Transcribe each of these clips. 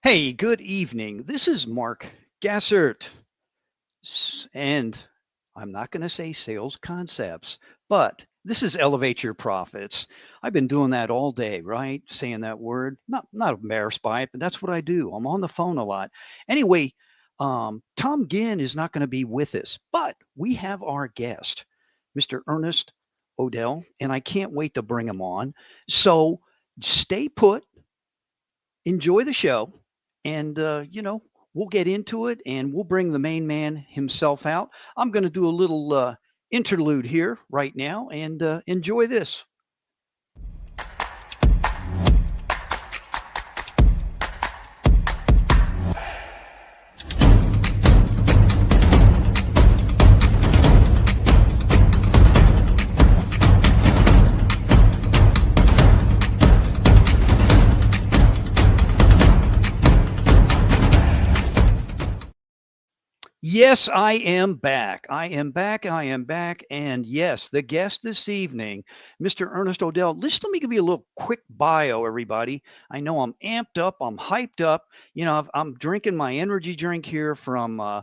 Hey, good evening. This is Mark Gassert, and I'm not going to say sales concepts, but this is Elevate Your Profits. I've been doing that all day, right? Saying that word. Not embarrassed by it, but that's what I do. I'm on the phone a lot. Anyway, Tom Ginn is not going to be with us, but we have our guest, Mr. Ernest Odell, and I can't wait to bring him on. So stay put, enjoy the show, and we'll get into it, and we'll bring the main man himself out. I'm going to do a little interlude here right now, and enjoy this. Yes, I am back. I am back. I am back. And yes, the guest this evening, Mr. Ernest Odell. Listen, let me give you a little quick bio, everybody. I know I'm amped up. I'm hyped up. I'm drinking my energy drink here from ASEA,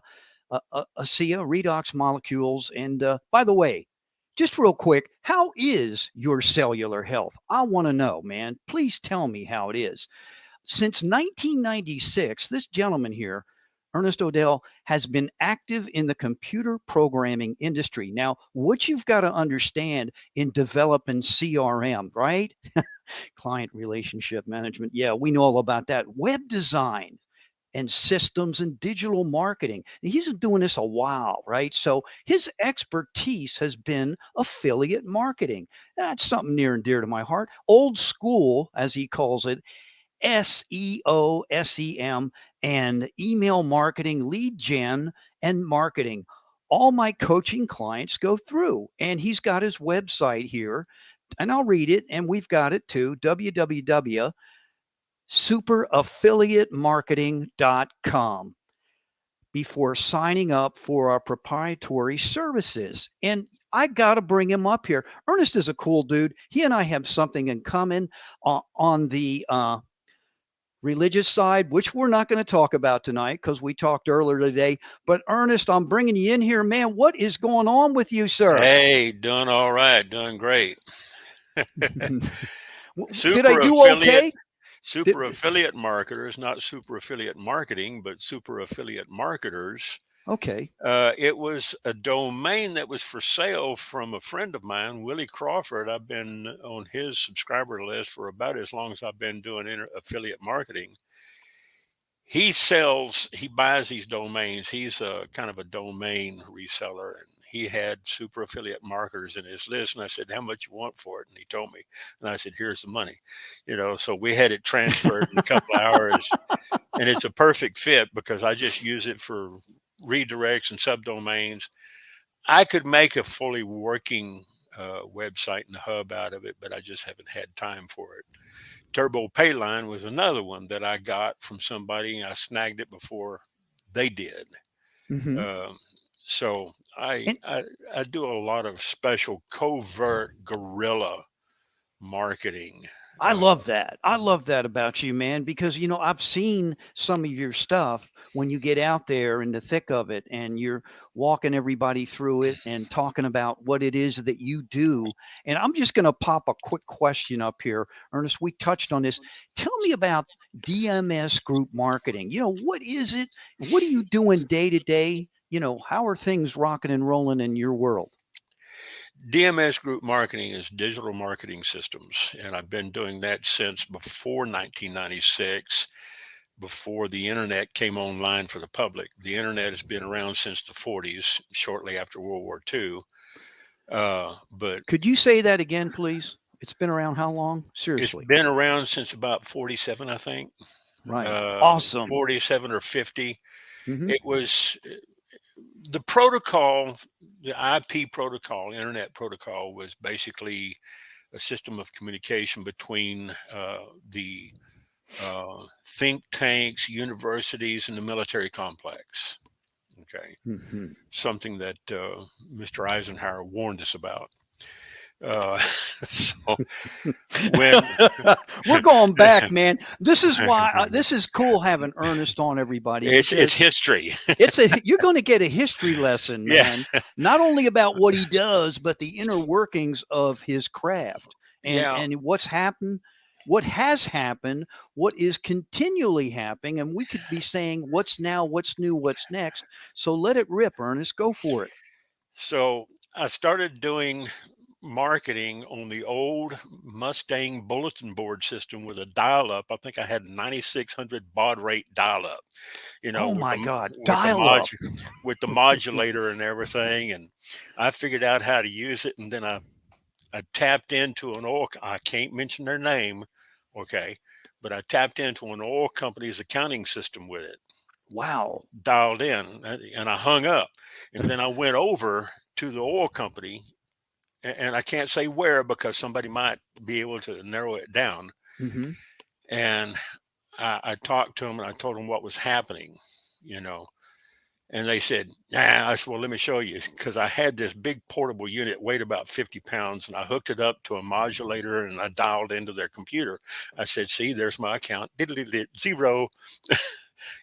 Redox Molecules. And by the way, just real quick, how is your cellular health? I want to know, man. Please tell me how it is. Since 1996, this gentleman here, Ernest Odell, has been active in the computer programming industry. Now, what you've got to understand in developing CRM, right? Client relationship management. Yeah, we know all about that. Web design and systems and digital marketing. He's been doing this a while, right? So his expertise has been affiliate marketing. That's something near and dear to my heart. Old school, as he calls it, SEO, SEM, and email marketing, lead gen, and marketing. All my coaching clients go through, and he's got his website here, and I'll read it, and we've got it too, www.superaffiliatemarketing.com, before signing up for our proprietary services. And I got to bring him up here. Ernest is a cool dude. He and I have something in common on the religious side, which we're not going to talk about tonight because we talked earlier today. But Ernest, I'm bringing you in here, man. What is going on with you, sir? Hey, doing all right, doing great. Did I Super do affiliate, okay? Did, super affiliate marketers, not super affiliate marketing, but super affiliate marketers. okay. It was a domain that was for sale from a friend of mine, Willie Crawford. I've been on his subscriber list for about as long as I've been doing affiliate marketing. He buys these domains. He's a kind of a domain reseller, and he had super affiliate marketers in his list. And I said, how much you want for it? And he told me, and I said, here's the money, so we had it transferred in a couple of hours, and it's a perfect fit because I just use it for redirects and subdomains. I could make a fully working website and hub out of it, but I just haven't had time for it. Turbo Payline was another one that I got from somebody. I snagged it before they did. Mm-hmm. Um, so I, And I I do a lot of special covert guerrilla marketing. I love that. I love that about you, man, because I've seen some of your stuff when you get out there in the thick of it and you're walking everybody through it and talking about what it is that you do. And I'm just going to pop a quick question up here. Ernest, we touched on this. Tell me about DMS group marketing. What is it? What are you doing day to day? How are things rocking and rolling in your world? DMS group marketing is digital marketing systems, and I've been doing that since before 1996. Before the internet came online for the public. The internet has been around since the 40s, shortly after World War II. But Could you say that again, please? It's been around how long? it's Seriously. been around since about 47, I think, Right. Awesome. 47 or 50. Hmm. It was the protocol, the IP protocol, internet protocol was basically a system of communication between the think tanks, universities, and the military complex. Okay. Hmm. Something that Mr. Eisenhower warned us about. So when We're going back, man. This is why this is cool having Ernest on, everybody, it's because history. you're going to get a history lesson, Yeah, man, not only about what he does, but the inner workings of his craft yeah. and what's happened, what has happened, what is continually happening, and we could be saying what's now, what's new, what's next. So let it rip, Ernest. Go for it. So I started doing marketing on the old Mustang bulletin board system with a dial up. I think I had 9600 baud rate dial up, Oh with my God, with the dial up. with the modulator and everything. And I figured out how to use it. And then I tapped into an oil, I can't mention their name. Okay. But I tapped into an oil company's accounting system with it, Wow. dialed in, and I hung up. And then I went over to the oil company, and I can't say where because somebody might be able to narrow it down. Hmm. And I talked to them and I told them what was happening, you know, and they said, nah. I said, well, let me show you. Because I had this big portable unit, weighed about 50 pounds, and I hooked it up to a modulator and I dialed into their computer. I said, see, there's my account, zero.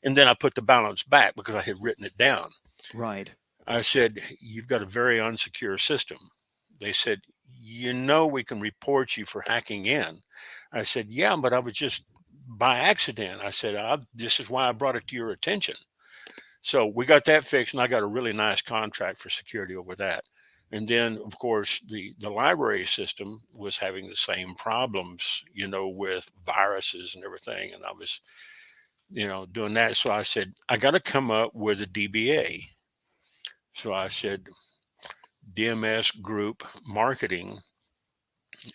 And then I put the balance back because I had written it down. Right. I said, you've got a very unsecure system. They said, we can report you for hacking in. I said, yeah, but I was just by accident. I said, this is why I brought it to your attention. So we got that fixed, and I got a really nice contract for security over that. And then, of course, the library system was having the same problems, with viruses and everything. And I was, doing that. So I said, I got to come up with a DBA. So I said, DMS Group Marketing,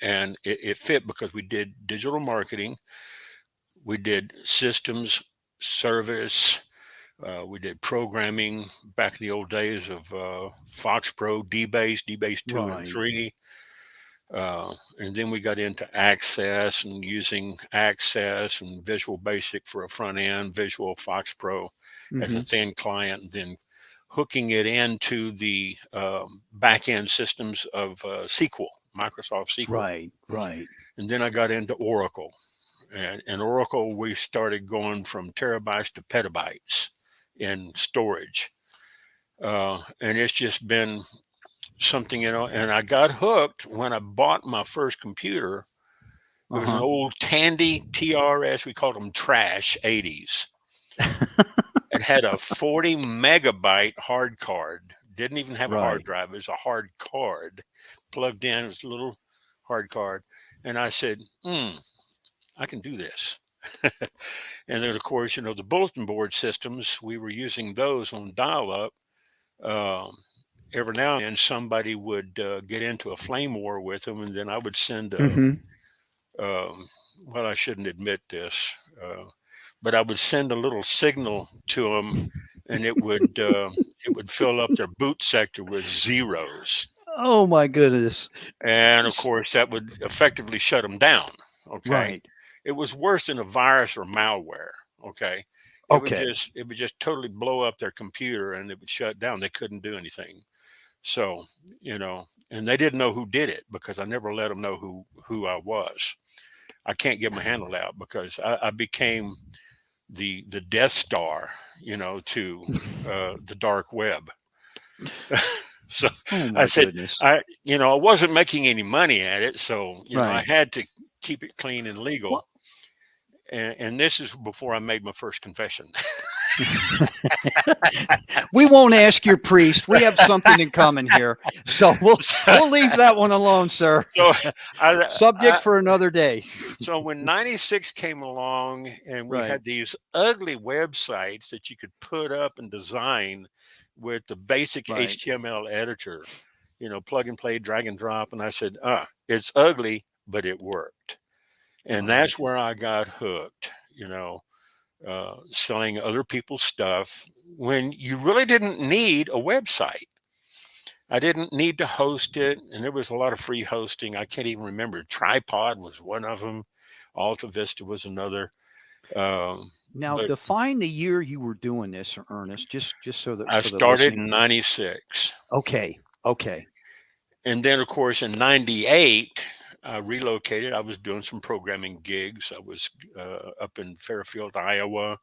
and it fit because we did digital marketing, we did systems, service, we did programming back in the old days of Fox Pro, DBase 2 and Right. 3. And then we got into Access and using Access and Visual Basic for a front end, Visual Fox Pro as a Hmm. thin client, and then hooking it into the back end systems of SQL, Microsoft SQL. Right. Right. And then I got into Oracle. And Oracle, we started going from terabytes to petabytes in storage. And it's just been something, and I got hooked when I bought my first computer. It was an Uh old Tandy TRS. We called them trash 80s. huh. It had a 40 megabyte hard card. Didn't even have a hard Right. drive. It was a hard card plugged in. It was a little hard card. And I said, I can do this. And then, of course, the bulletin board systems, we were using those on dial up. Um, every now and then, somebody would get into a flame war with them, and then I would send Hmm. um, well, I shouldn't admit this, but I would send a little signal to them, and it would fill up their boot sector with zeros, Oh my goodness. and of S- course that would effectively shut them down. Okay, Right. it was worse than a virus or malware. Okay, Okay. it would just totally blow up their computer, and it would shut down. They couldn't do anything. So, and they didn't know who did it because I never let them know who I was. I can't get my handle out because I became the Death Star, to the dark web. So Oh I my said, goodness. I wasn't making any money at it, so I Right. had to keep it clean and legal. Well, And this is before I made my first confession. we won't ask your priest. We have something in common here. So so, we'll leave that one alone, sir. so I, Subject I for another day. so when 96 came along and we Right. had these ugly websites that you could put up and design with the basic Right. HTML editor, plug and play, drag and drop. And I said, it's ugly, but it worked. And Right. that's where I got hooked, selling other people's stuff when you really didn't need a website. I didn't need to host it, and there was a lot of free hosting. I can't even remember. Tripod was one of them. Alta Vista was another. Now But define the year you were doing this, Ernest, just so that I for the started listening. in '96, Okay. Okay. And then, of course, in 98, I relocated. I was doing some programming gigs. I was up in Fairfield, Iowa,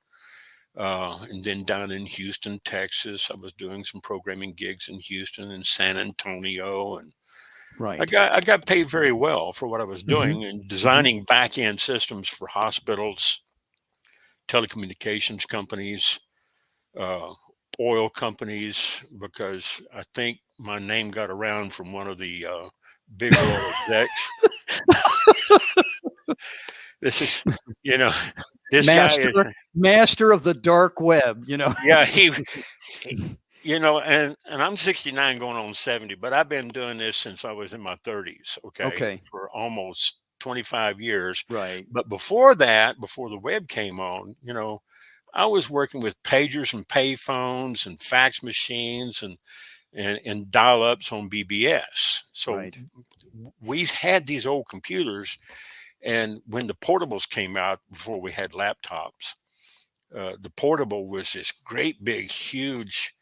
and then down in Houston, Texas. I was doing some programming gigs in Houston and San Antonio. And Right. I got paid very well for what I was Hmm. doing and Hmm. designing back end systems for hospitals, telecommunications companies, uh, oil companies, because I think my name got around from one of the big oil execs. This is, you know, this guy is, Master of the dark web, you know. yeah, he- and I'm 69 going on 70, but I've been doing this since I was in my 30s, okay, Okay. for almost 25 years. Right. But before that, before the web came on, I was working with pagers and payphones and fax machines and dial-ups on BBS. So Right. we had these old computers, and when the portables came out before we had laptops, the portable was this great big huge.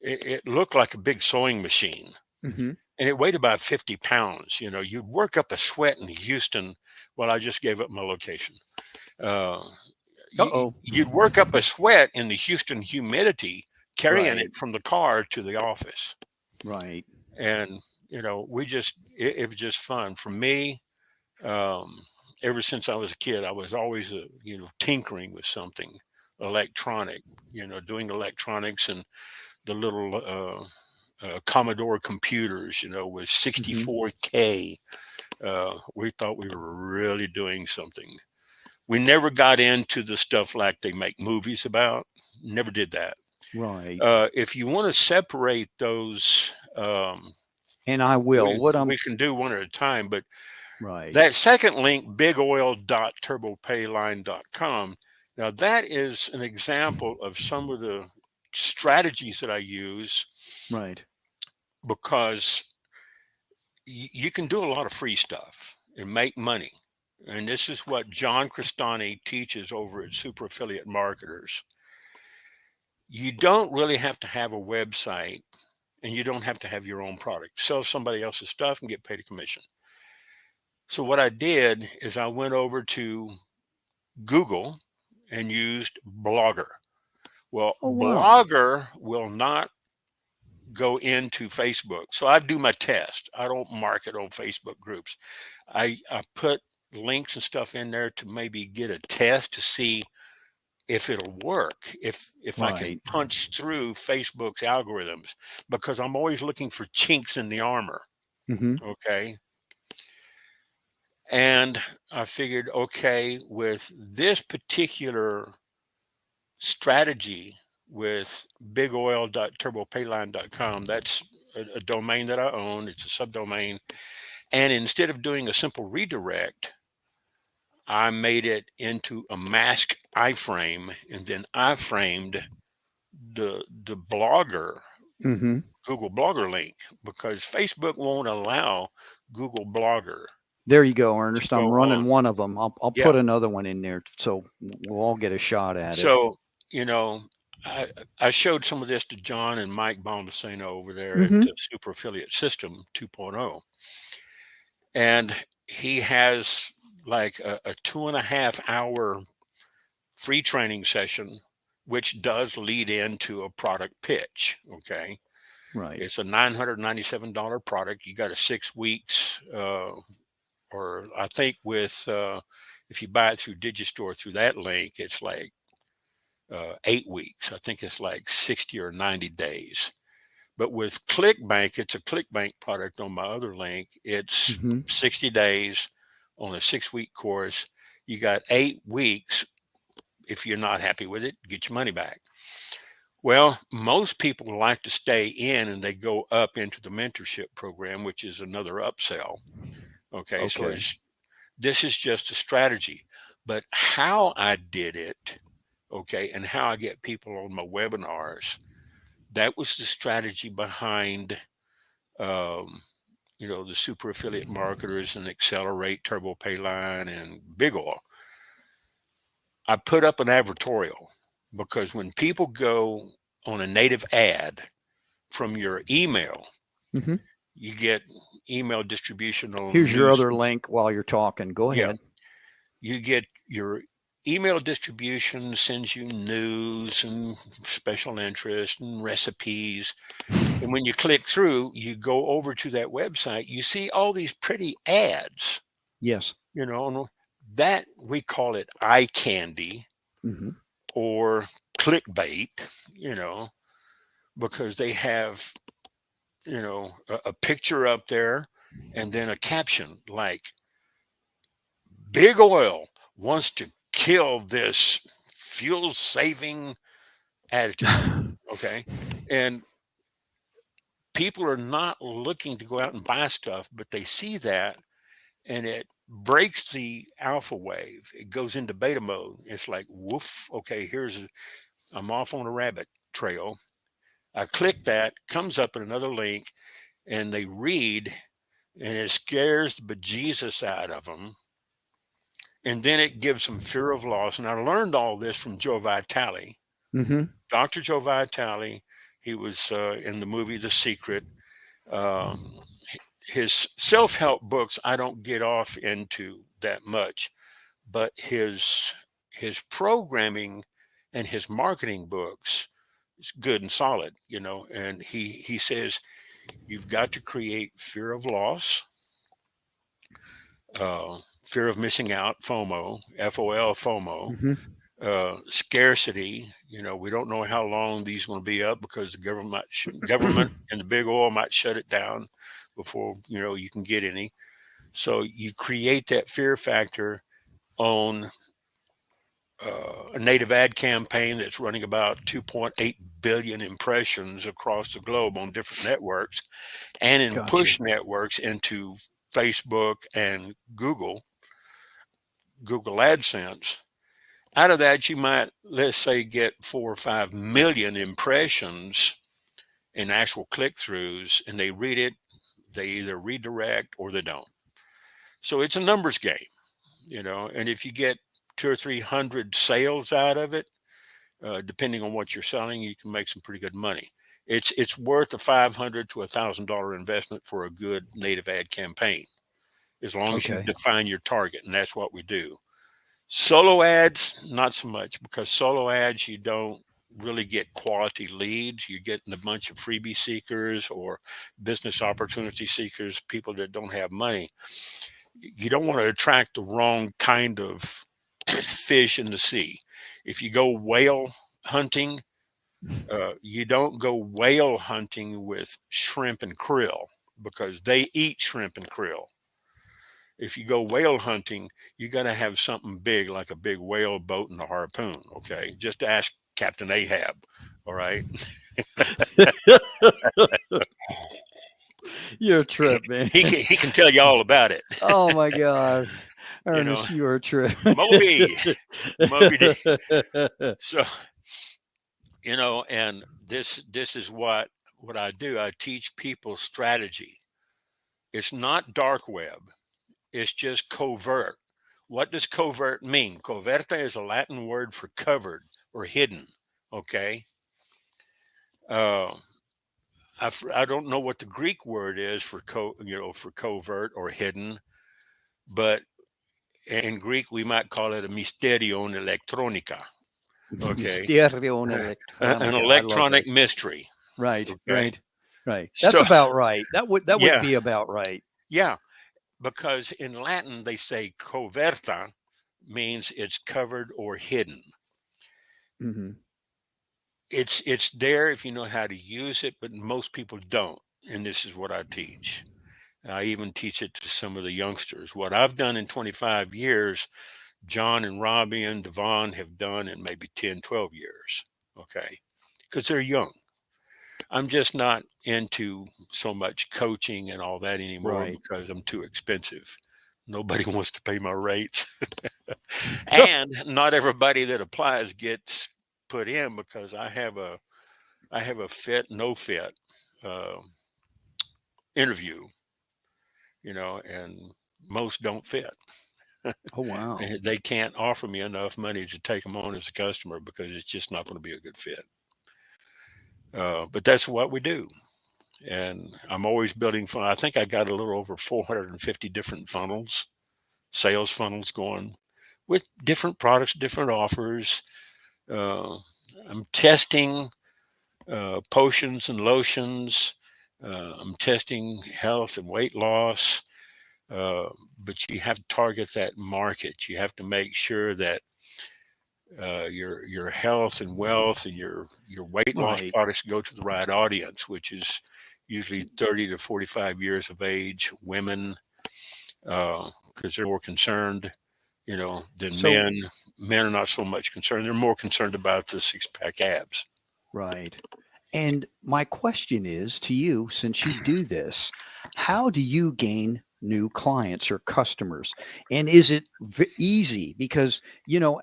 It looked like a big sewing machine, Hmm. and it weighed about 50 pounds. You'd work up a sweat in Houston. Well, I just gave up my location. Uh, Uh-oh. you'd work up a sweat in the Houston humidity carrying Right. it from the car to the office. Right. And, it was just fun for me. Um, Ever since I was a kid, I was always, tinkering with something electronic, doing electronics and the little Commodore computers, with Hmm. 64K. We thought we were really doing something. We never got into the stuff like they make movies about. Never did that. Right. If you want to separate those, And I will. we What I'm we can do one at a time. But right. that second link, bigoil.turbopayline.com. Now that is an example of some of the strategies that I use Right. because you can do a lot of free stuff and make money. And this is what John Crestani teaches over at Super Affiliate Marketers. You don't really have to have a website, and you don't have to have your own product. Sell somebody else's stuff and get paid a commission. So what I did is I went over to Google and used Blogger. Well, Oh wow. Blogger will not go into Facebook. So I do my test. I don't market on Facebook groups. I put links and stuff in there to maybe get a test to see if it'll work, if I can Right. punch through Facebook's algorithms, because I'm always looking for chinks in the armor. Hmm. Okay. And I figured, okay, with this particular strategy with bigoil.turbopayline.com, that's a domain that I own. It's a subdomain. And instead of doing a simple redirect, I made it into a mask iframe, and then I framed the blogger, Hmm. Google Blogger link, because Facebook won't allow Google Blogger There you go, to Ernest. I'm go running on. one of them. I'll Yeah. put another one in there so we'll all get a shot at it. So, you know, I, I showed some of this to John and Mike Bombasino over there at Hmm. Super Affiliate System 2.0. And he has like a 2.5 hour free training session, which does lead into a product pitch. Okay. Right. It's a $997 product. You got a 6 weeks, or I think if you buy it through Digistore through that link, it's like 8 weeks. I think it's like 60 or 90 days. But with ClickBank, it's a ClickBank product on my other link. It's Hmm. 60 days on a 6 week course. You got 8 weeks. If you're not happy with it, get your money back. Well, most people like to stay in and they go up into the mentorship program, which is another upsell. Okay. So Okay. this is just a strategy, but how I did it, okay, and how I get people on my webinars, that was the strategy behind, um, the super affiliate marketers and Accelerate, Turbo Payline, and Big Oil. I put up an advertorial because when people go on a native ad from your email, Hmm. You get email distributional Here's your news. other link while you're talking. Go Yeah, ahead. you get your email distribution sends you news and special interest and recipes. And when you click through, you go over to that website, you see all these pretty ads, Yes. and that we call it eye candy Hmm. or clickbait, you know, because they have, a picture up there and then a caption like big oil wants to kill this fuel saving additive. Okay. And people are not looking to go out and buy stuff, but they see that and it breaks the alpha wave. It goes into beta mode. It's like, woof, okay, I'm off on a rabbit trail. I click that, comes up in another link, and they read, and it scares the bejesus out of them. And then it gives them fear of loss. And I learned all this from Joe Vitale, Hmm. Dr. Joe Vitale. He was in the movie The Secret. Um, his self help books, I don't get off into that much, but his programming and his marketing books is good and solid, and he says you've got to create fear of loss, fear of missing out, FOMO, FOMO, Hmm. scarcity. We don't know how long these are going to be up because the government and the big oil might shut it down before you can get any. So you create that fear factor on a native ad campaign that's running about 2.8 billion impressions across the globe on different networks and in Gotcha. push networks into Facebook and Google AdSense. Out of that, you might, let's say, get 4 or 5 million impressions in actual click throughs, and they read it, they either redirect or they don't. So it's a numbers game, and if you get 2 or 300 sales out of it, depending on what you're selling, you can make some pretty good money. It's worth a $500 to $1,000 investment for a good native ad campaign, as long as you Okay. define your target, and that's what we do. Solo ads, not so much, because solo ads you don't really get quality leads. You're getting a bunch of freebie seekers or business opportunity seekers, people that don't have money. You don't want to attract the wrong kind of fish in the sea. If you go whale hunting, you don't go whale hunting with shrimp and krill because they eat shrimp and krill. If you go whale hunting, you got to have something big like a big whale boat and a harpoon. Okay. Just ask Captain Ahab. All right. You're a trip, man. He can tell you all about it. Oh my God. you know, Ernest, you are a trip. Moby, Moby Dick. So, and this is what I do. I teach people strategy. It's not dark web. It's just covert. What does covert mean? Coverta is a Latin word for covered or hidden. Okay. Uh, I don't know what the Greek word is for for covert or hidden, but in Greek we might call it a mysterion electronica. Okay, Mysterion an electronica. I love that. electronic mystery. Right, Okay, right, right. That's so about right. That would yeah, be about right. yeah, because in Latin they say coverta means it's covered or hidden. Hmm. It's there if you know how to use it, but most people don't. And this is what I teach. I even teach it to some of the youngsters. What I've done in 25 years, John and Robbie and Devon have done in maybe 10, 12 years. Okay. Because they're young. I'm just not into so much coaching and all that anymore Right. because I'm too expensive. Nobody wants to pay my rates. And not everybody that applies gets put in because I have a fit, no fit uh, interview, and most don't fit. Oh wow. They can't offer me enough money to take them on as a customer because it's just not going to be a good fit. But that's what we do. and I'm always building fun. I think I got a little over 450 different funnels, sales funnels going with different products, different offers. Uh, I'm testing potions and lotions. I'm testing health and weight loss. Uh, but you have to target that market. You have to make sure that your health and wealth and your weight loss Right. products go to the right audience, which is usually 30 to 45 years of age women, because they're more concerned, than So, men. Men are not so much concerned. They're more concerned about the six pack abs. right. And my question is to you, since you do this, how do you gain new clients or customers? And is it easy? Because,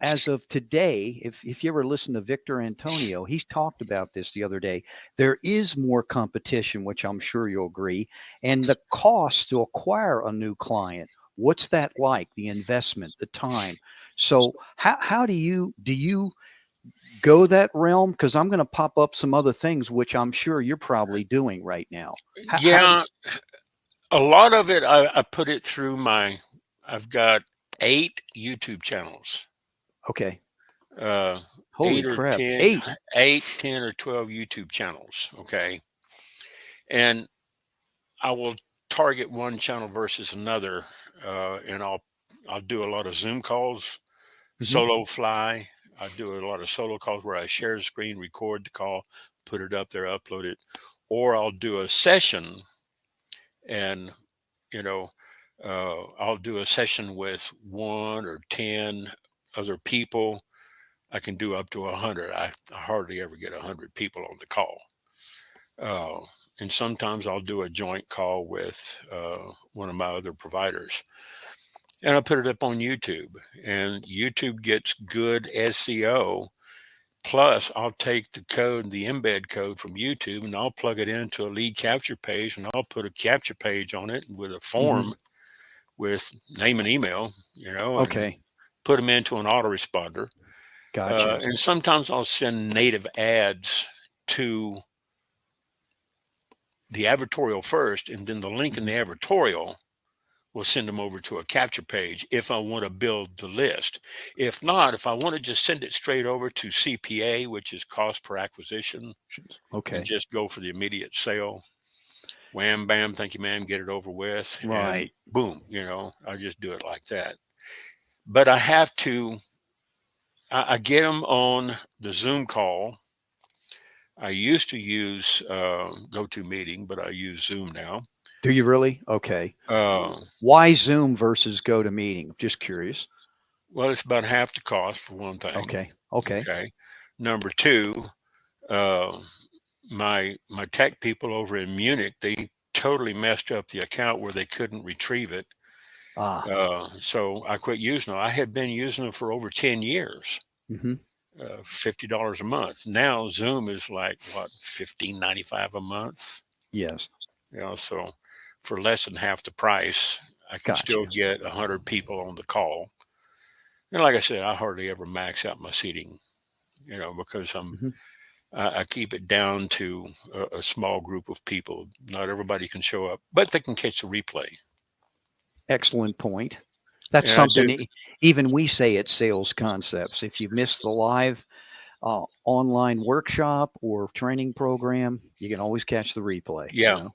as of today, if you ever listen to Victor Antonio, he's talked about this the other day. There is more competition, which I'm sure you'll agree, and the cost to acquire a new client. What's that like? The investment, the time. So, how do you go that realm? Because I'm going to pop up some other things which I'm sure you're probably doing right now. How do Yeah, a lot of it, I put it through I've got 8 YouTube channels, okay. uh, Holy eight or crap. 10, 8. 8, 10, or 12 YouTube channels. Okay. And I will target one channel versus another. And I'll do a lot of Zoom calls, Mhm. solo fly. I do a lot of solo calls where I share the screen, record the call, put it up there, upload it, or I'll do a session and you know, I'll do a session with 1 or 10 other people. I can do up to 100. I hardly ever get 100 people on the call. Uh, and sometimes I'll do a joint call with one of my other providers. And I put it up on YouTube. And YouTube gets good SEO. Plus, I'll take the code, the embed code from YouTube, and I'll plug it into a lead capture page, and I'll put a capture page on it with a Mhm. form with name and email, and Okay. put them into an autoresponder. Gotcha. And sometimes I'll send native ads to the advertorial first, and then the link in Mhm. the advertorial will send them over to a capture page if I want to build the list. If not, if I want to just send it straight over to CPA, which is cost per acquisition, and Okay. just go for the immediate sale, wham, bam, thank you, ma'am, get it over with, and Right. boom, I just do it like that. But I have to I get them on the Zoom call. I used to use GoToMeeting, but I use Zoom now. Do you really? Okay. Uh, Why Zoom versus GoToMeeting? Just curious. well, it's about half the cost for one thing. Okay. Okay. Okay. Number two, uh, my tech people over in Munich, they totally messed up the account where they couldn't retrieve it. Ah. So I quit using them. I had been using them for over 10 years. Mhm. $50 a month. Now Zoom is like what, 15.95 a month. Yes. So for less than half the price, I can still Gotcha. get 100 people on the call. And like I said, I hardly ever max out my seating, because Mhm. I keep it down to a small group of people. Not everybody can show up, but they can catch the replay. Excellent point. That's And I something do, even we say at Sales Concepts. If you miss the live online workshop or training program, you can always catch the replay. yeah.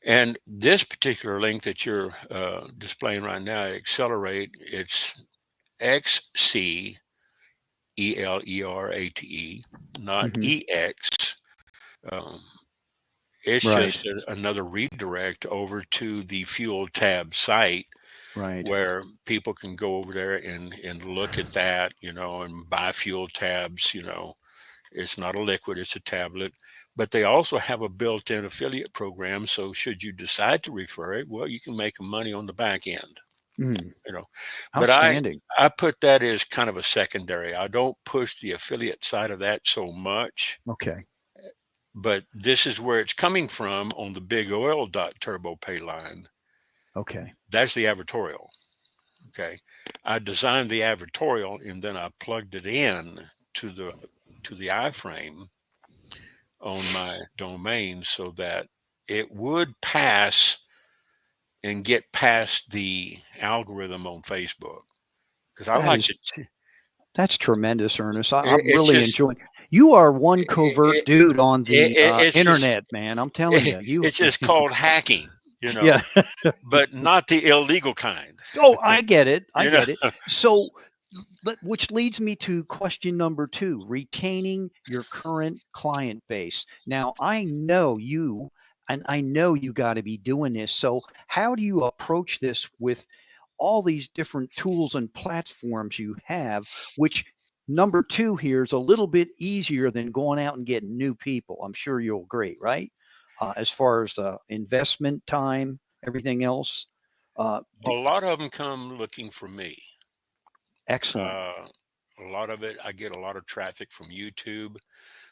And this particular link that you're displaying right now, Accelerate, it's XCELERATE, not Hmm. EX. Um, it's Right. just another redirect over to the Fuel tab site Right. where people can go over there and look at that, and buy fuel tabs. It's not a liquid, it's a tablet. But they also have a built-in affiliate program. So should you decide to refer it, well, you can make money on the back end, Mm. you know. But Outstanding. I put that as kind of a secondary. I don't push the affiliate side of that so much. Okay. But this is where it's coming from on the big oil turbo pay line. Okay. That's the advertorial. Okay. I designed the advertorial and then I plugged it in to the iframe on my domain so that it would pass and get past the algorithm on Facebook. Because I That like is to, that's tremendous, Ernest. I'm it's really just, enjoying. You are one covert it, dude on the it's just, internet, man. I'm telling you. You, it's just called hacking, you yeah. know, but not the illegal kind, Oh, I get it. I you know. get it. So, which leads me to question number two: retaining your current client base. Now, I know you, and I know you got to be doing this. So, how do you approach this with all these different tools and platforms you have, which number two here is a little bit easier than going out and getting new people. I'm sure you'll agree, right? As far as the investment time, everything else. A lot of them come looking for me. Excellent. Uh, a lot of it, I get a lot of traffic from YouTube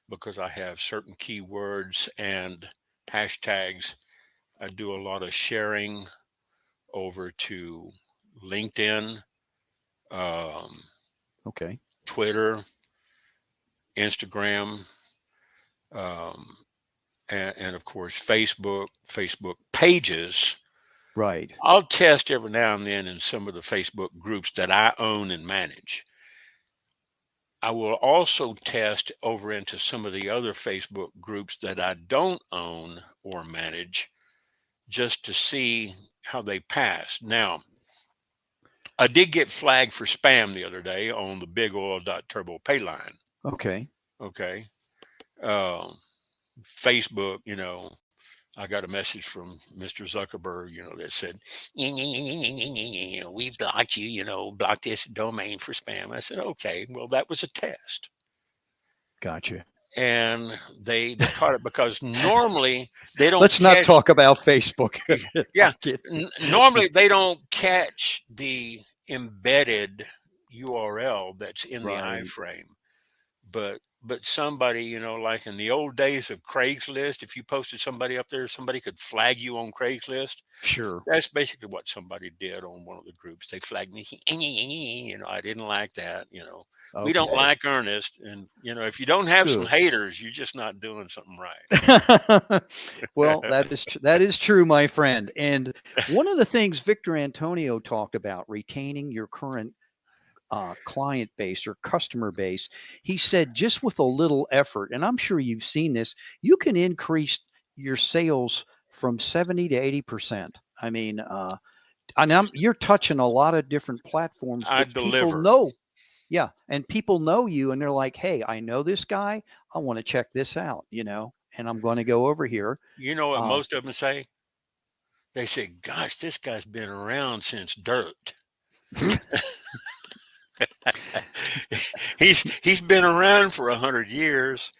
because I have certain keywords and hashtags. I do a lot of sharing over to LinkedIn, um, Okay. Twitter, Instagram, um, and of course Facebook pages. Right. I'll test every now and then in some of the Facebook groups that I own and manage. I will also test over into some of the other Facebook groups that I don't own or manage just to see how they pass. Now, I did get flagged for spam the other day on the big oil.turbo pay line. Okay. Okay. Um, Facebook, I got a message from Mr. Zuckerberg, that said, we've blocked you, blocked this domain for spam. I said, okay, well, that was a test. Gotcha. And they caught it because normally they don't Let's not catch. talk about Facebook. Yeah, I'm kidding. normally they don't catch the embedded URL that's in the Right. iframe. But somebody, like in the old days of Craigslist, if you posted somebody up there, somebody could flag you on Craigslist. Sure. That's basically what somebody did on one of the groups. They flagged me. I didn't like that. We don't Okay. like Ernest, and if you don't have some Good. haters, you're just not doing something right. Well, that is true, my friend. And one of the things Victor Antonio talked about, retaining your current client base or customer base, he said just with a little effort, and I'm sure you've seen this, you can increase your sales from 70 to 80%. I mean, and you're touching a lot of different platforms, I but people deliver. know, yeah, and people know you, and they're like, hey, I know this guy. I want to check this out, and I'm going to go over here. You know what Uh, most of them say? They say, "Gosh, this guy's been around since dirt." He's been around for 100 years.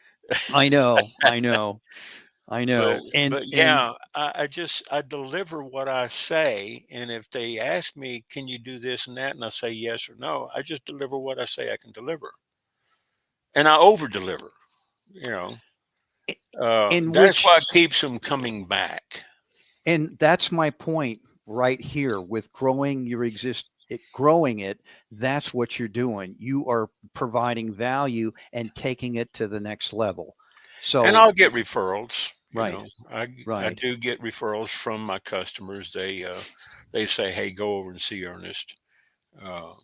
I know, I know, I but know, but and yeah, I deliver what I say, and if they ask me, "Can you do this and that?" and I say yes or no, I just deliver what I say I can deliver, and I over deliver. You know, in that's which what keeps them coming back. And that's my point right here with growing it. That's what you're doing. You are providing value and taking it to the next level. And So, I'll get referrals. right, I right. do get referrals from my customers. They say, "Hey, go over and see Ernest. Uh,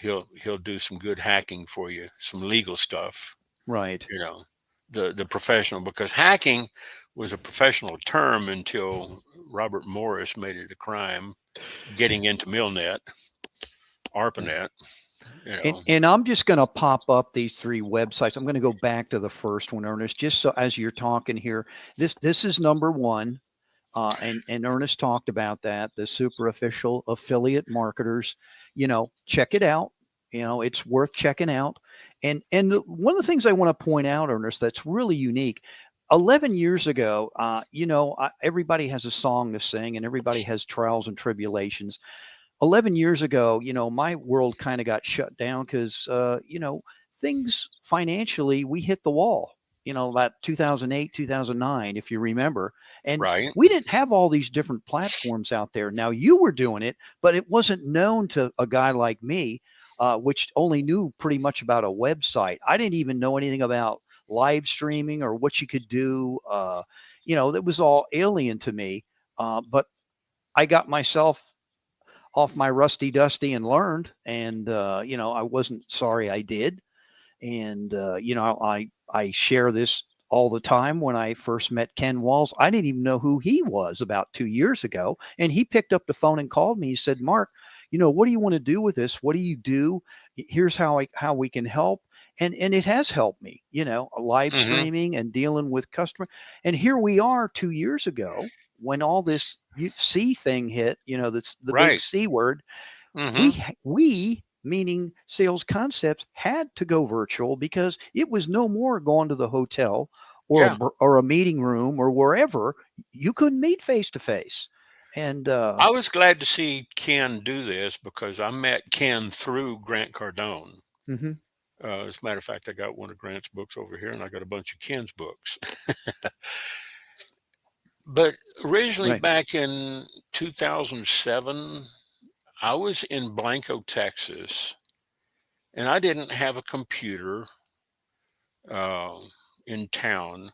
he'll do some good hacking for you, some legal stuff." Right. You know, the professional, because hacking was a professional term until Robert Morris made it a crime, getting into Milnet, Yeah. ARPANET. You And know, and I'm just going to pop up these three websites. I'm going to go back to the first one, Ernest, just so as you're talking here. This is number one. And Ernest talked about that, the super official affiliate marketers. Check it out. It's worth checking out. And one of the things I want to point out, Ernest, that's really unique. 11 years ago, everybody has a song to sing, and everybody has trials and tribulations. 11 years ago, my world kind of got shut down because, things financially, we hit the wall, about 2008, 2009, if you remember. And right? we didn't have all these different platforms out there. Now you were doing it, but it wasn't known to a guy like me, which only knew pretty much about a website. I didn't even know anything about live streaming or what you could do. That was all alien to me. But I got myself off my rusty dusty and learned, and I wasn't sorry I did. And I share this all the time. When I first met Ken Walls, I didn't even know who he was about 2 years ago, and he picked up the phone and called me. He said, "Mark, what do you want to do with this? What do you do? Here's how we can help." And it has helped me, live Hmm. streaming and dealing with customer. And here we are 2 years ago when all this C thing hit. That's the big Right. C word. Hmm. We meaning sales concepts had to go virtual because it was no more going to the hotel or Yeah. or a meeting room or wherever. You couldn't meet face to face. And I was glad to see Ken do this because I met Ken through Grant Cardone. mhm, As a matter of fact, I got one of Grant's books over here, and I got a bunch of Ken's books. But originally, right, back in 2007, I was in Blanco, Texas, and I didn't have a computer uh, in town.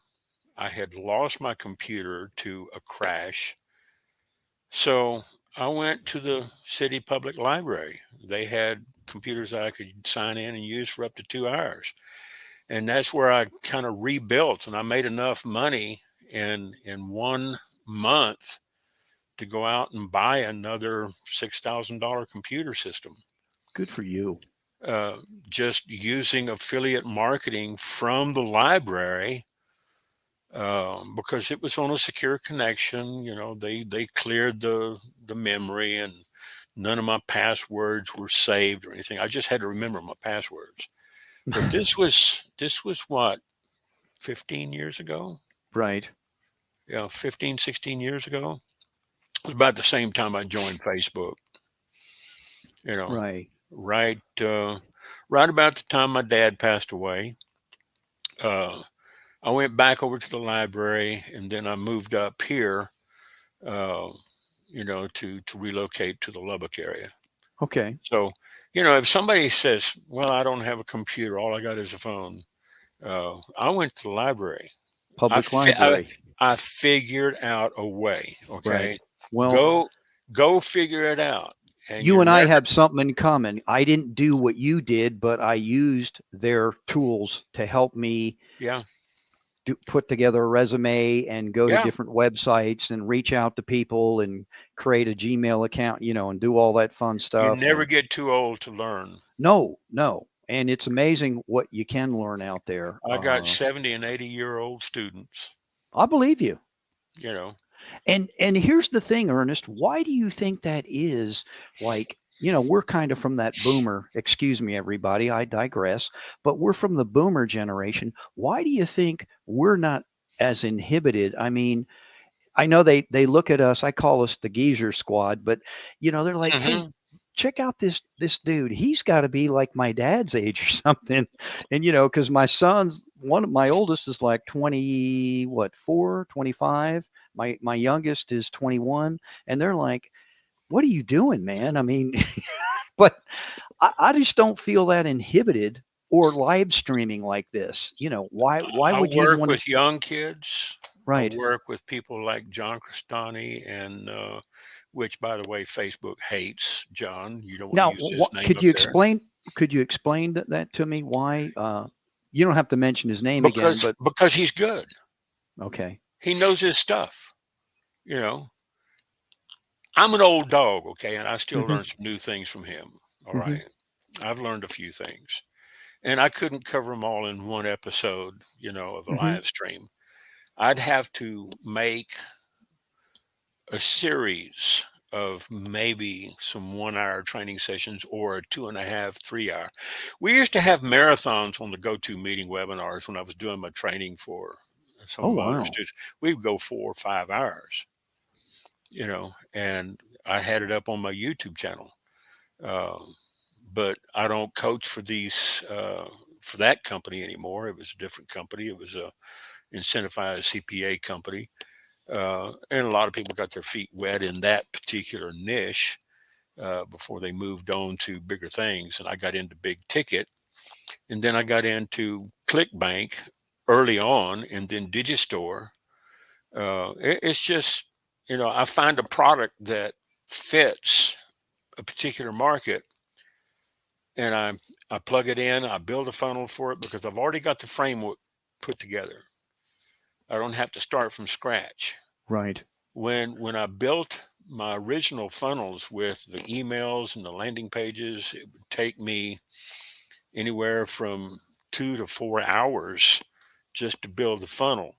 I had lost my computer to a crash. So I went to the city public library. They had computers that I could sign in and use for up to 2 hours. And that's where I kind of rebuilt, and I made enough money in 1 month to go out and buy another $6,000 computer system. good for you. Uh, just using affiliate marketing from the library, because it was on a secure connection. They cleared the memory, and none of my passwords were saved or anything. I just had to remember my passwords. But this was what, 15 years ago? Right, Yeah, 15, 16 years ago. It was about the same time I joined Facebook, you know, right, right, right about the time my dad passed away. Uh, I went back over to the library, and then I moved up here, uh, to relocate to the Lubbock area. okay. So, if somebody says, "Well, I don't have a computer, all I got is a phone," I went to the library. I, Public fi- I library, I figured out a way. right. Okay, Well, go figure it out, and you you're and I never. have something in common. I didn't do what you did, but I used their tools to help me Yeah, put together a resume and go to yeah. different websites and reach out to people and create a Gmail account, and do all that fun You stuff. never And get too old to learn. no, no. And it's amazing what you can learn out there. I got 70 and 80-year-old students. I believe you. You know. And here's the thing, Ernest. Why do you think that is? Like, we're kind of from that boomer. Excuse me, everybody. I digress. But we're from the boomer generation. Why do you think we're not as inhibited? I mean, I know they look at us. I call us the geezer squad, but they're like, "Hey, Hmm. check out this dude. He's got to be like my dad's age or something." And because my son's one of my oldest is like 20, what, 4, 25. My youngest is 21, and they're like, "What are you doing, man?" I mean, but I just don't feel that inhibited or live streaming like this. Why I would you work want to? with young kids. I Right. work with people like John Crestani, and which, by the way, Facebook hates John. You don't want to Now, use his name could up you there explain? Could you explain that to me? Why? You don't have to mention his name again, because but because he's good. okay. He knows his stuff. You know, I'm an old dog, okay, and I still Hmm. learn some new things from him. All Hmm. right, I've learned a few things, and I couldn't cover them all in one episode, of a Hmm. live stream. I'd have to make a series of maybe some 1 hour training sessions or a 2.5, 3 hour. We used to have marathons on the go-to meeting webinars when I was doing my training for some Oh of my other wow. students. We would go 4 or 5 hours, and I had it up on my YouTube channel. Um, but I don't coach for that company anymore. It was a different company. It was a incentivized CPA company. And a lot of people got their feet wet in that particular niche before they moved on to bigger things. And I got into big ticket, and then I got into ClickBank, early on, and then Digistore. It's just, I find a product that fits a particular market, and I plug it in. I build a funnel for it because I've already got the framework put together. I don't have to start from scratch. Right. When I built my original funnels with the emails and the landing pages, it would take me anywhere from 2 to 4 hours just to build the funnel.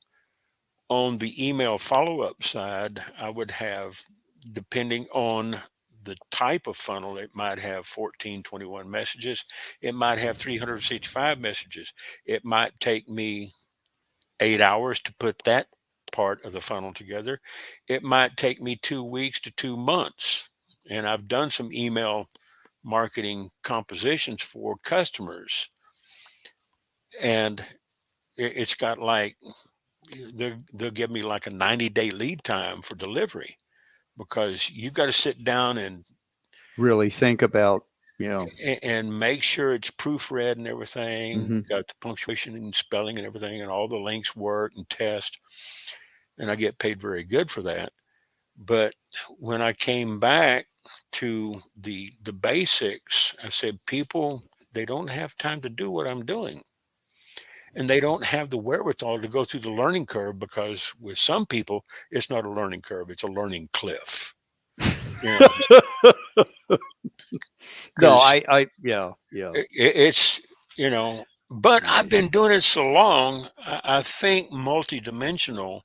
On the email follow up side, I would have, depending on the type of funnel, it might have 14, 21 messages. It might have 365 messages. It might take me 8 hours to put that part of the funnel together. It might take me 2 weeks to 2 months. And I've done some email marketing compositions for customers, and it's got like, they'll give me like a 90-day lead time for delivery, because you've got to sit down Really think about, you know. and make sure it's proofread and everything, Hmm. got the punctuation and spelling and everything, and all the links work and test. And I get paid very good for that. But when I came back to the basics, I said, people, they don't have time to do what I'm doing. And they don't have the wherewithal to go through the learning curve, because with some people, it's not a learning curve, it's a learning cliff. You know, No, because yeah, yeah, it's, but I've right. been doing it so long, I think multidimensional.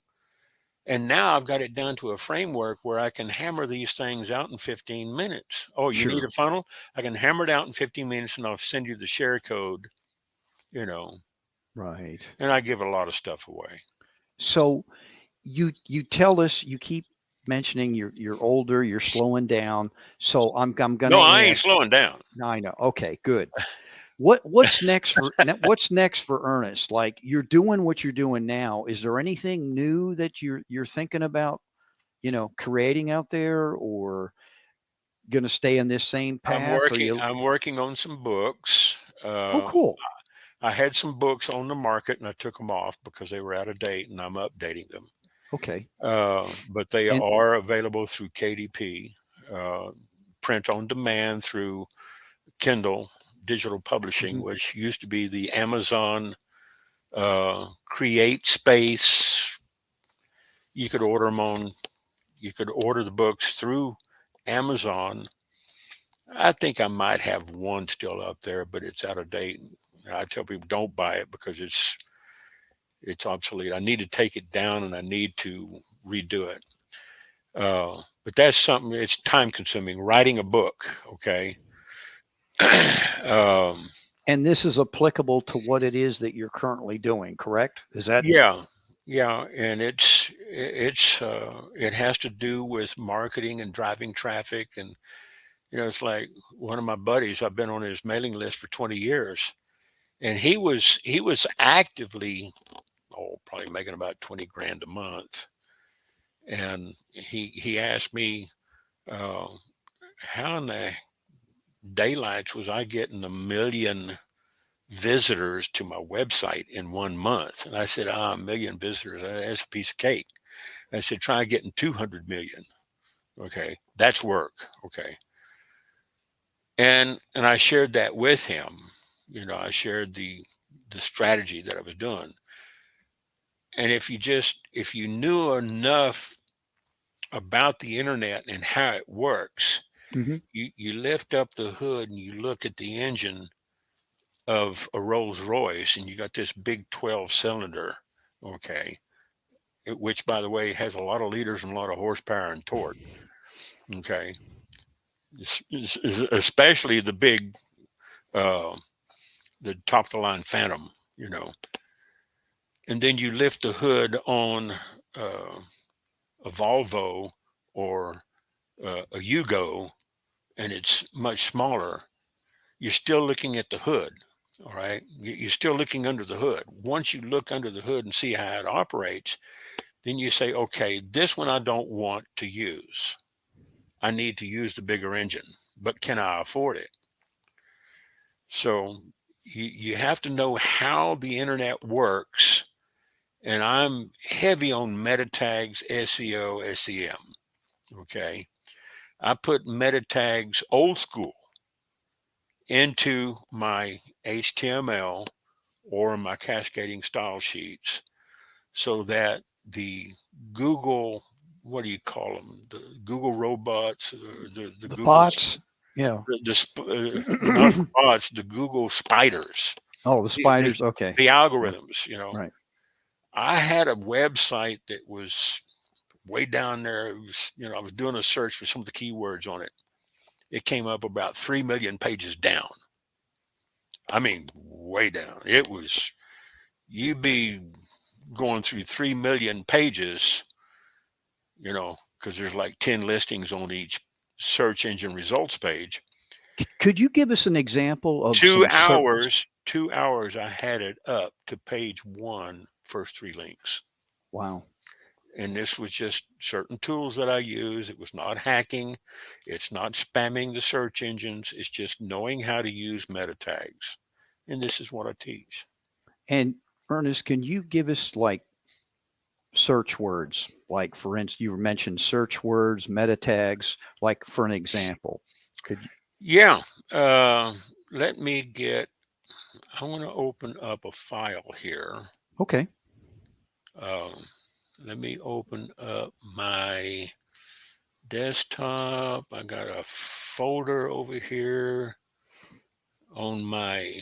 And now I've got it down to a framework where I can hammer these things out in 15 minutes. Oh, you need Sure. a funnel? I can hammer it out in 15 minutes, and I'll send you the share code, you know, Right. and I give a lot of stuff away. So you tell us, you keep mentioning you're older, you're slowing down. So I'm No, gonna I ain't ask. slowing down. I know. Okay, good. What's next for Ernest? Like, you're doing what you're doing now. Is there anything new that you're thinking about, creating out there, or gonna stay in this same I'm path? Or working. you? I'm working on some books. Oh, cool. I had some books on the market, and I took them off because they were out of date, and I'm updating them. Okay. But they And are available through KDP, uh, print on demand through Kindle digital publishing, mhm, which used to be the Amazon Create Space. You could order them on. You could order the books through Amazon. I think I might have one still up there, but it's out of date. I tell people, don't buy it because it's obsolete. I need to take it down, and I need to redo it. But that's something. It's time consuming. Writing a book, okay. um, and this is applicable to what it is that you're currently doing, correct? Is that? yeah, yeah, and it has to do with marketing and driving traffic, and it's like one of my buddies. I've been on his mailing list for 20 years, and he was actively, probably making about 20 grand a month. And he asked me, uh, how in the daylights was I getting 1 million visitors to my website in 1 month? And I said, 1 million visitors, that's a piece of cake. I said, try getting 200 million. Okay, that's work. Okay, and I shared that with him. I shared the strategy that I was doing. And if you knew enough about the internet and how it works, Hmm. you lift up the hood and you look at the engine of a Rolls Royce, and you got this big 12 cylinder, okay, which, by the way, has a lot of liters and a lot of horsepower and torque, okay, especially the big, uh, the top of the line Phantom, and then you lift the hood on a Volvo or a Yugo, and it's much smaller. You're still looking at the hood. All right. You're still looking under the hood. Once you look under the hood and see how it operates, then you say, okay, this one I don't want to use. I need to use the bigger engine, but can I afford it? So you have to know how the internet works and I'm heavy on meta tags, SEO, SEM. Okay. I put meta tags old school into my HTML or my cascading style sheets so that the Google, what do you call them? The Google robots, the The Google, bots. Yeah. not the bots, the Google spiders, Oh, the the, the, spiders. Okay. the Yeah. algorithms, Right. I had a website that was way down there. It was, I was doing a search for some of the keywords on it. It came up about 3 million pages down. I mean, way down. It was, you'd be going through 3 million pages, because there's like 10 listings on each search engine results page. Could you give us an example of Two some certain? hours, 2 hours, I had it up to page one, first three links. Wow. And this was just certain tools that I use. It was not hacking. It's not spamming the search engines. It's just knowing how to use meta tags. And this is what I teach. And Ernest, can you give us like search words? Like for instance, you mentioned search words, meta tags, like for an example. Could you? Yeah. Uh, let me get, I want to open up a file here. Okay. Um, let me open up my desktop. I got a folder over here on my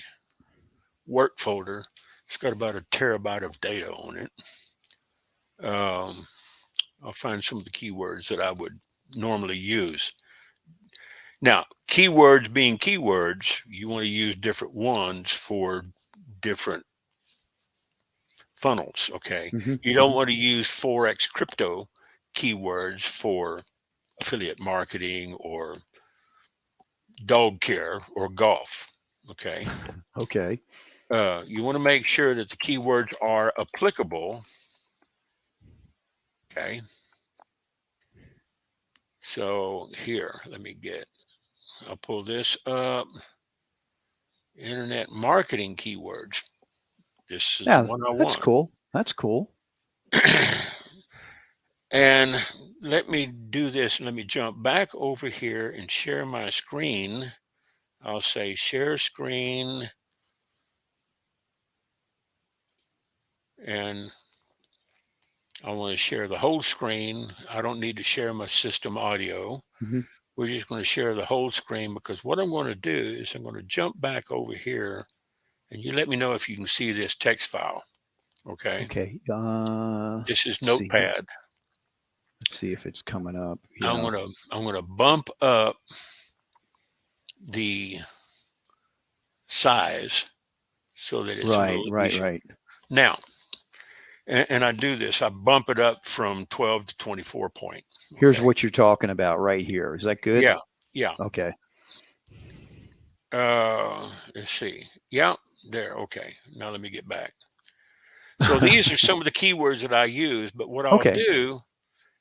work folder. It's got about a terabyte of data on it. Um, I'll find some of the keywords that I would normally use. Now, keywords being keywords, you want to use different ones for different funnels. Okay. Hmm. You don't Hmm. want to use Forex crypto keywords for affiliate marketing or dog care or golf. Okay. Okay. You want to make sure that the keywords are applicable. Okay. So here, I'll pull this up. Internet marketing keywords. This is the Yeah, one I that's want. cool. That's cool. And let me do this. Let me jump back over here and share my screen. I'll say share screen, and I want to share the whole screen. I don't need to share my system audio. Hmm. We're just going to share the whole screen because what I'm going to do is I'm going to jump back over here and you let me know if you can see this text file. Okay. Okay. This is Let's see here. Notepad. Let's see if it's coming up. I'm Yeah. gonna I'm gonna bump up the size so that it's a Right. little Right. easier. Right. Now, and I do this, I bump it up from 12 to 24 point. Here's Okay. what you're talking about right here. Is that good? Yeah. Yeah. Okay. Let's see. Yeah, there. Okay. Now let me get back. So these are some of the keywords that I use, but what I'll Okay. do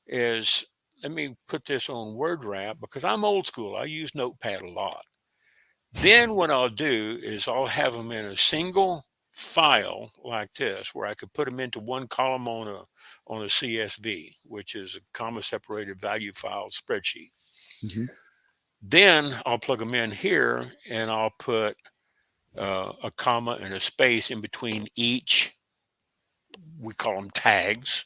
is let me put this on word wrap because I'm old school. I use Notepad a lot. Then what I'll do is I'll have them in a single file like this, where I could put them into one column on a CSV, which is a comma separated value file spreadsheet. Hmm. Then I'll plug them in here, and I'll put a comma and a space in between each. We call them tags.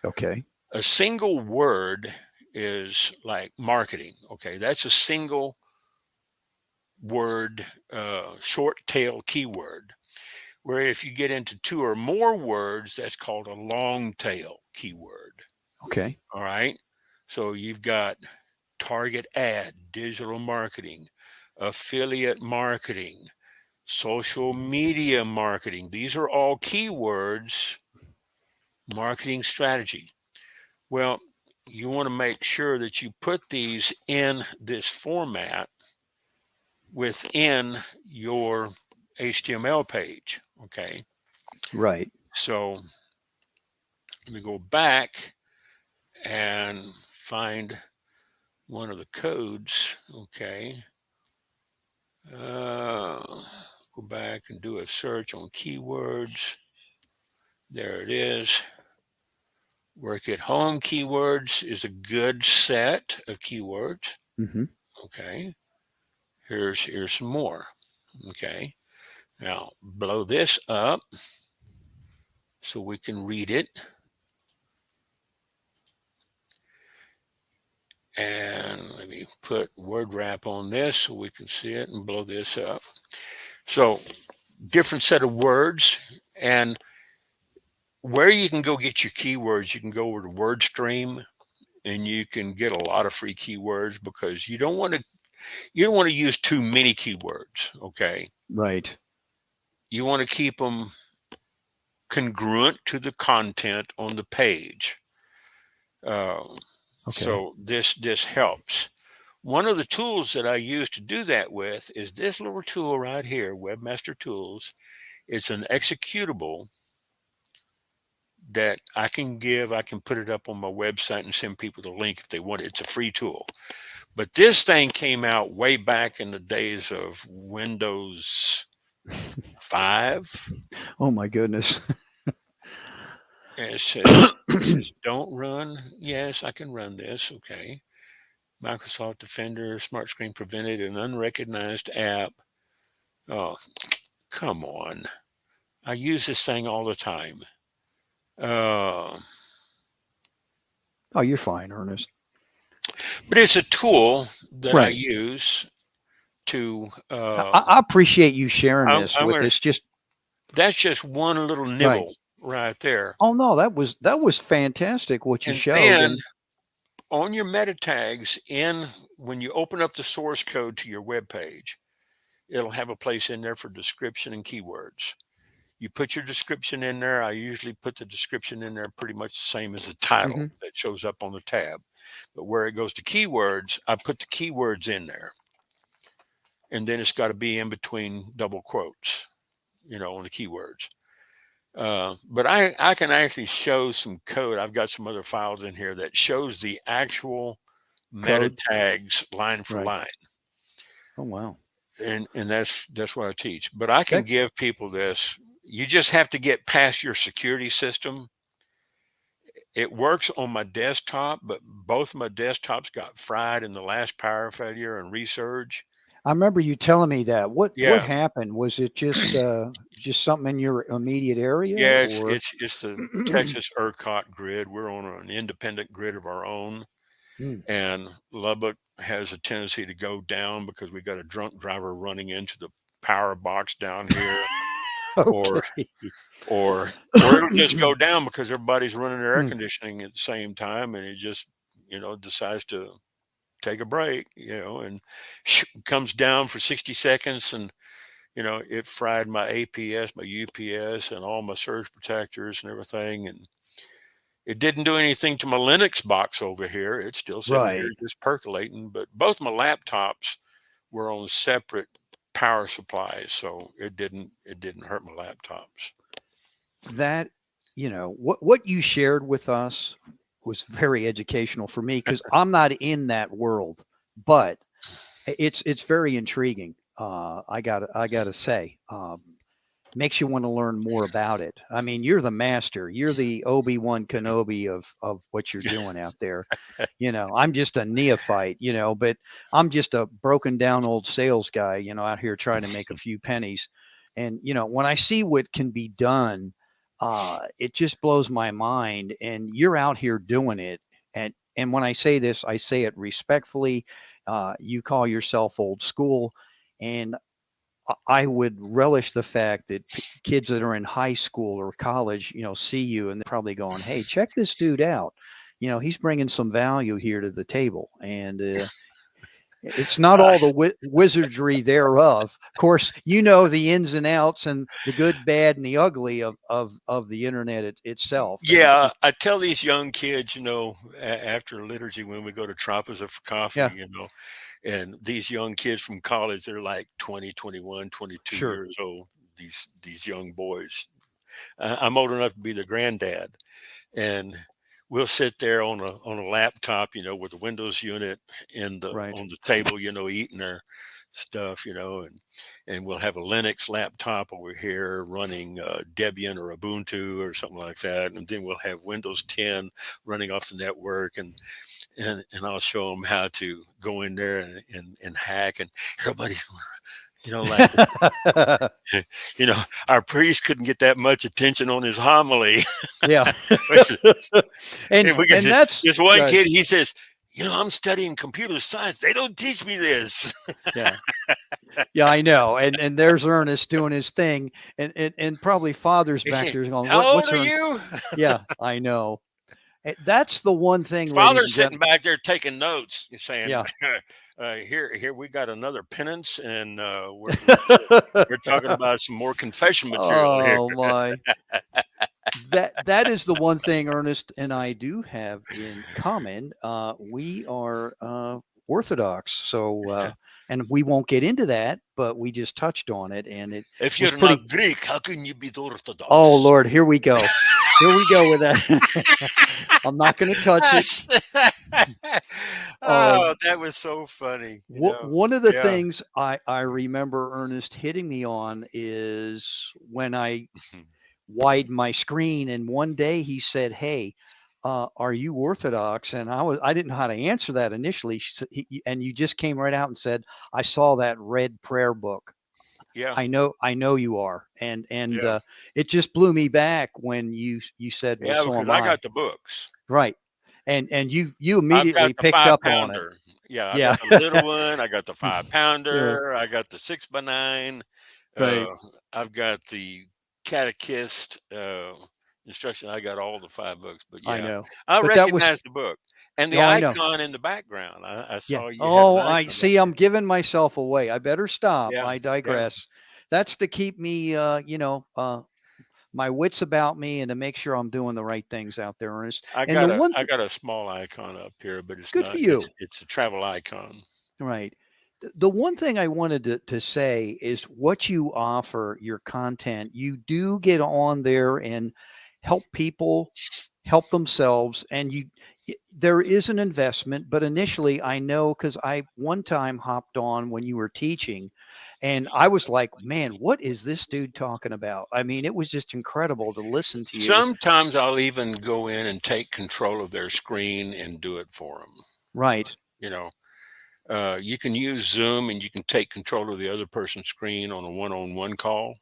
Okay. A single word is like marketing. Okay, that's a single word, short tail keyword. Where if you get into two or more words, that's called a long tail keyword. Okay. All right. So you've got target ad, digital marketing, affiliate marketing, social media marketing. These are all keywords, marketing strategy. Well, you want to make sure that you put these in this format within your HTML page. Okay. Right. So let me go back and find one of the codes. Okay. Uh, Go back and do a search on keywords. There it is. Work at home keywords is a good set of keywords. Hmm. Okay. Here's some more. Okay. Now blow this up so we can read it. And let me put word wrap on this so we can see it and blow this up. So different set of words, and where you can go get your keywords, you can go over to WordStream and you can get a lot of free keywords because you don't want to use too many keywords. Okay. Right. You want to keep them congruent to the content on the page. Uh, Okay. so this helps. One of the tools that I use to do that with is this little tool right here, Webmaster Tools. It's an executable that I can put it up on my website and send people the link if they want it. It's a free tool. But this thing came out way back in the days of Windows 5. Oh my goodness. And it says don't run. Yes, I can run this. Okay. Microsoft Defender, Smart Screen prevented an unrecognized app. Oh, come on. I use this thing all the time. Uh, Oh, you're fine, Ernest. but it's a tool that I Right. use to, I appreciate you sharing this I'm with going to, us. Just that's just one little right. nibble right there. Oh no, that was fantastic what you And showed. then And on your meta tags, when you open up the source code to your web page, it'll have a place in there for description and keywords. You put your description in there. I usually put the description in there pretty much the same as the title hmm, that shows up on the tab. But where it goes to keywords, I put the keywords in there. And then it's got to be in between double quotes, on the keywords. But I can actually show some code. I've got some other files in here that shows the actual meta code. tags line for Right. line. Oh wow. And that's what I teach. But I can That give people this. You just have to get past your security system. It works on my desktop, but both my desktops got fried in the last power failure and resurge. I remember you telling me that. What Yeah, happened? Was it just something in your immediate area yeah, or it's the Texas ERCOT grid. We're on an independent grid of our own, Hmm, and Lubbock has a tendency to go down because we got a drunk driver running into the power box down here, or okay. or it'll just go down because everybody's running their air Hmm, conditioning at the same time, and it just decides to take a break, and comes down for 60 seconds, and it fried my APS, my UPS, and all my surge protectors and everything. And it didn't do anything to my Linux box over here. It's still sitting here right. just percolating. But both my laptops were on separate power supplies, so it didn't hurt my laptops. That what you shared with us was very educational for me because I'm not in that world, but it's very intriguing. I gotta say, makes you want to learn more about it. I mean, you're the master. You're the Obi-Wan Kenobi of what you're doing out there. I'm just a neophyte. But I'm just a broken down old sales guy. Out here trying to make a few pennies. And when I see what can be done, it just blows my mind. And you're out here doing it. And when I say this, I say it respectfully. You call yourself old school, and I would relish the fact that kids that are in high school or college, see you and they're probably going, "Hey, check this dude out. He's bringing some value here to the table." And it's not Uh, all the wizardry thereof. Of course, the ins and outs and the good, bad, and the ugly of the internet itself. And yeah, I tell these young kids, after liturgy when we go to Tropiza for coffee, yeah, and these young kids from college, they're like 20, 21, 22 sure, years old. These young boys. I'm old enough to be their granddad, and we'll sit there on a laptop, with the Windows unit in the right. on the table, eating stuff, and we'll have a Linux laptop over here running Debian or Ubuntu or something like that, and then we'll have Windows 10 running off the network, and I'll show them how to go in there and hack, and everybody's laughing. you know, our priest couldn't get that much attention on his homily. Yeah. Which is- and and we got and that's this one good. kid. He says, "I'm studying computer science. They don't teach me this." Yeah. Yeah, I know. And there's Ernest doing his thing, and probably father's He back said, there going, "How old What's are Ernest?" you?" Yeah, I know. That's the one thing, ladies Father's and sitting gentlemen. back there taking notes, saying, Yeah. "Here, we got another penance, and we're talking about some more confession material here." Oh my. That is the one thing Ernest and I do have in common. We are Orthodox, so and we won't get into that, but we just touched on it, and it If was you're pretty. not Greek, how can you be Oh Orthodox? Lord, here we go. Here we go with that. I'm not going to touch it. Oh, that was so funny. One of the Yeah. things I remember Ernest hitting me on is when I widen my screen, and one day he said, "Hey, are you Orthodox?" And I didn't know how to answer that initially. And you just came right out and said, "I saw that red prayer book. Yeah. I know you are." And Yeah. it just blew me back when you said, "Well, Yeah, so because am I I." got the books. Right. And you I've got immediately the picked five up on it. pounder. Yeah, I Yeah. got the little one. I got the five Yeah. pounder. I got the 6x9. Right. I've got the catechist instruction. I got all the five books. But I yeah, know. I But that was recognize the book and the oh, I know. icon in the background. I Yeah. saw you had an Oh, I icon back see. I'm there. giving myself away. I better stop. Yeah, I yeah. digress. That's to keep me, my wits about me and to make sure I'm doing the right things out there, Ernest. I And the got a one I thing, got a small icon up here, but it's good for not. It's you. it's a travel icon. Right. The one thing I wanted to say is what you offer, your content, you do get on there and help people help themselves. And there is an investment, but initially I know because I one time hopped on when you were teaching and I was like, man, what is this dude talking about? I mean, it was just incredible to listen to you. Sometimes I'll even go in and take control of their screen and do it for them. Right. You know, you can use Zoom and you can take control of the other person's screen on a one-on-one call.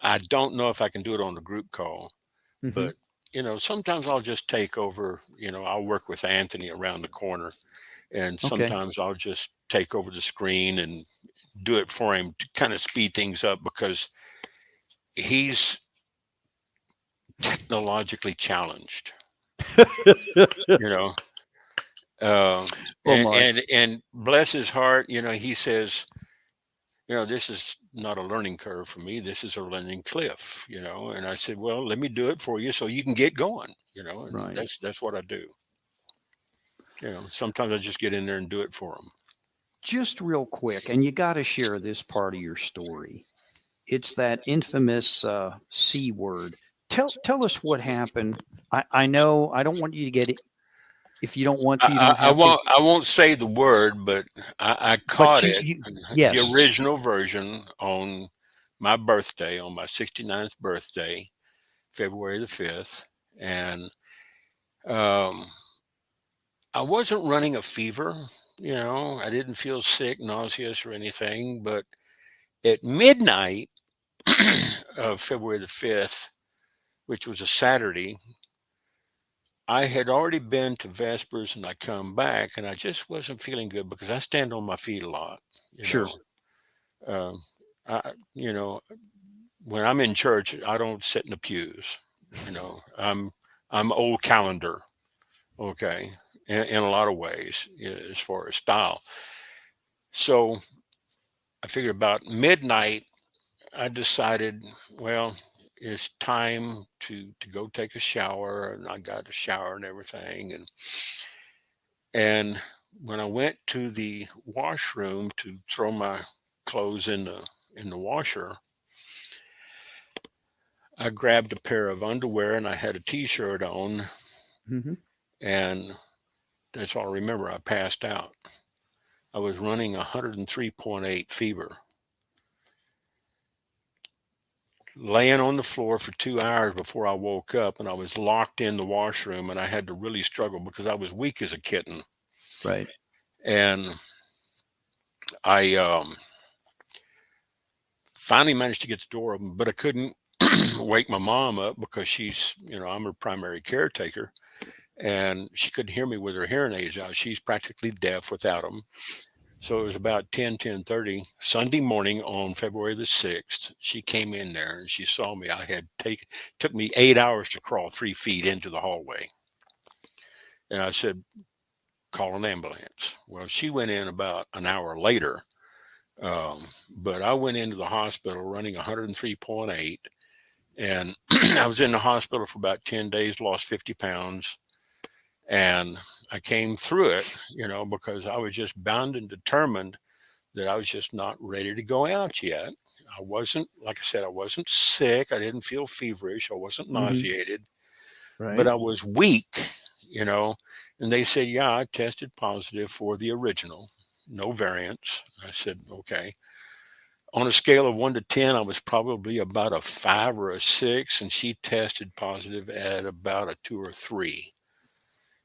I don't know if I can do it on the group call, Hmm. but sometimes I'll just take over. I'll work with Anthony around the corner, and Okay. sometimes I'll just take over the screen and do it for him to kind of speed things up because he's technologically challenged. You know, uh, Oh and my. and bless his heart, he says, this is not a learning curve for me. This is a learning cliff. And I said, well, let me do it for you so you can get going. And Right. that's what I do. Sometimes I just get in there and do it for them. Just real quick, and you got to share this part of your story. It's that infamous C word. Tell us what happened. I know I don't want you to get it. If you don't want to, you I, don't I, I have to. won't I won't say the word, but I But caught you, it, you the yes. original version on my birthday, on my 69th birthday, February the 5th. And um, I wasn't running a fever. I didn't feel sick, nauseous, or anything. But at midnight of February the 5th, which was a Saturday, I had already been to Vespers and I come back and I just wasn't feeling good because I stand on my feet a lot, you Sure. know. Um, you know, when I'm in church, I don't sit in the pews. I'm old calendar, okay, in a lot of ways, as far as style. So I figured about midnight, I decided, well, it's time to go take a shower, and I got a shower and everything, and when I went to the washroom to throw my clothes in the washer, I grabbed a pair of underwear and I had a t-shirt on, Hmm. and that's all I remember. I passed out. I was running 103.8 fever, laying on the floor for 2 hours before I woke up, and I was locked in the washroom, and I had to really struggle because I was weak as a kitten. Right. And I finally managed to get the door open, but I couldn't wake my mom up because I'm her primary caretaker, and she couldn't hear me with her hearing aids out. She's practically deaf without them. So it was about 10:30 Sunday morning on February the 6th. She came in there and she saw me. Took me 8 hours to crawl 3 feet into the hallway. And I said, call an ambulance. Well, she went in about an hour later. Um, but I went into the hospital running 103.8, and I was in the hospital for about 10 days, lost 50 pounds. And I came through it, because I was just bound and determined that I was just not ready to go out yet. I wasn't, like I said, I wasn't sick. I didn't feel feverish. I wasn't Hmm. nauseated, but Right. I was weak, you know. And they said, yeah, I tested positive for the original, no variants. I said, okay. On a scale of 1 to 10, I was probably about a 5 or a 6, and she tested positive at about a 2 or 3.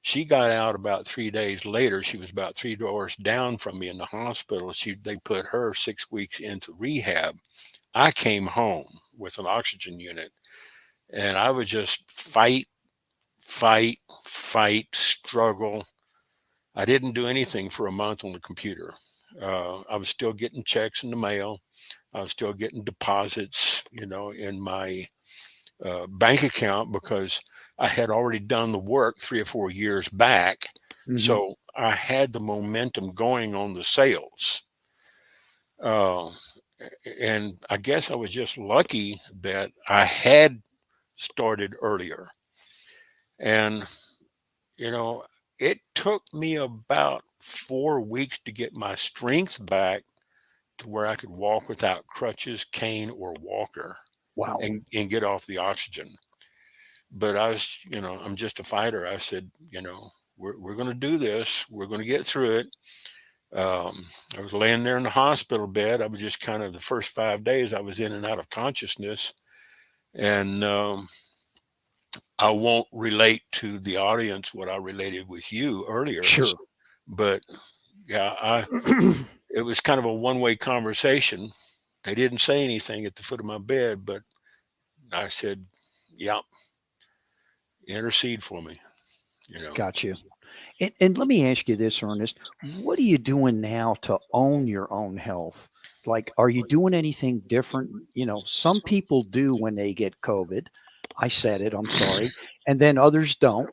She got out about 3 days later. She was about 3 doors down from me in the hospital. They put her 6 weeks into rehab. I came home with an oxygen unit, and I would just fight, struggle. I didn't do anything for a month on the computer. I was still getting checks in the mail. I was still getting deposits, in my bank account because I had already done the work 3 or 4 years back. Hmm. So I had the momentum going on the sales. Uh, and I guess I was just lucky that I had started earlier. And, you know, it took me about 4 weeks to get my strength back to where I could walk without crutches, cane, or walker Wow. and get off the oxygen. But I'm just a fighter. I said, we're going to do this. We're going to get through it. I was laying there in the hospital bed. I was just kind of the first 5 days I was in and out of consciousness. And I won't relate to the audience what I related with you earlier, Sure. but yeah, it was kind of a one-way conversation. They didn't say anything at the foot of my bed, but I said, yeah, intercede for me, you know. Got you. And let me ask you this, Ernest. What are you doing now to own your own health? Like, are you doing anything different? Some people do when they get COVID. I said it, I'm sorry. And then others don't.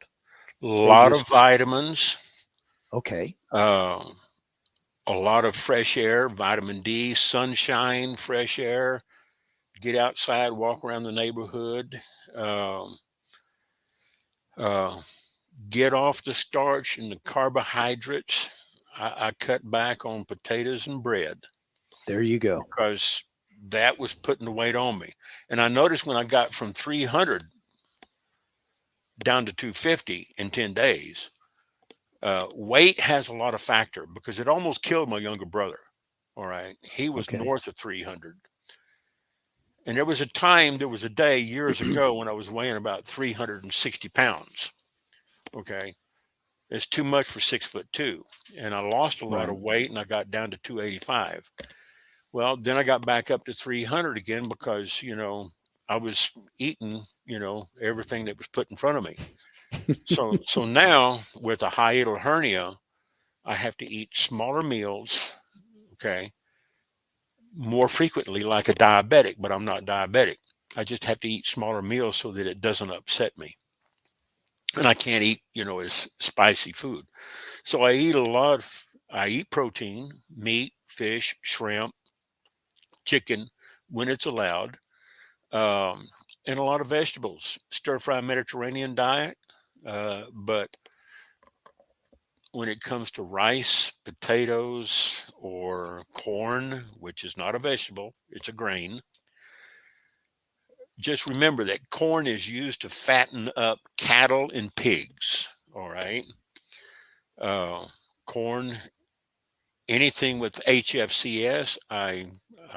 A They lot of just, vitamins, okay, uh, a lot of fresh air, vitamin D, sunshine, fresh air, get outside, walk around the neighborhood, um, uh, get off the starch and the carbohydrates. I cut back on potatoes and bread there you go. because that was putting the weight on me. And I noticed when I got from 300 down to 250 in 10 days, weight has a lot of factor because it almost killed my younger brother. All right. He was Okay. north of 300. And there was a day years ago when I was weighing about 360 pounds. Okay. It's too much for 6'2". And I lost a lot Right. of weight and I got down to 285. Well, then I got back up to 300 again because, I was eating, everything that was put in front of me. So now with a hiatal hernia, I have to eat smaller meals, okay, more frequently like a diabetic, but I'm not diabetic. I just have to eat smaller meals so that it doesn't upset me. And I can't eat, as spicy food. So I eat protein, meat, fish, shrimp, chicken when it's allowed, um, and a lot of vegetables, stir fry Mediterranean diet. But when it comes to rice, potatoes, or corn, which is not a vegetable, it's a grain, just remember that corn is used to fatten up cattle and pigs. All right. Uh, corn anything with HFCS, I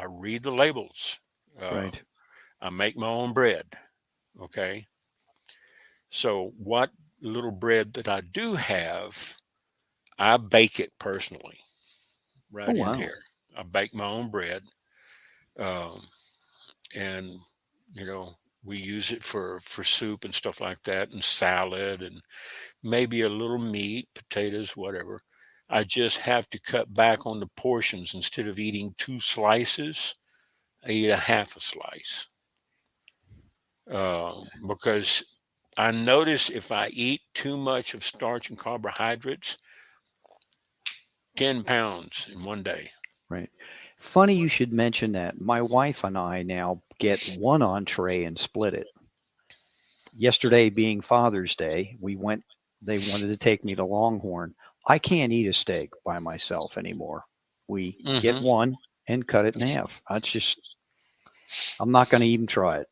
read the labels. Uh, Right. I make my own bread. Okay, so what little bread that I do have, I bake it personally Oh right in wow. here. I bake my own bread, um, and you know we use it for soup and stuff like that, and salad, and maybe a little meat, potatoes, whatever. I just have to cut back on the portions. Instead of eating 2 slices, I eat a half a slice, because I notice if I eat too much of starch and carbohydrates, 10 pounds in one day. Right. Funny you should mention that. My wife and I now get one entree and split it. Yesterday being Father's Day, they wanted to take me to Longhorn. I can't eat a steak by myself anymore. We get Hmm. one and cut it in half. I'm not going to even try it.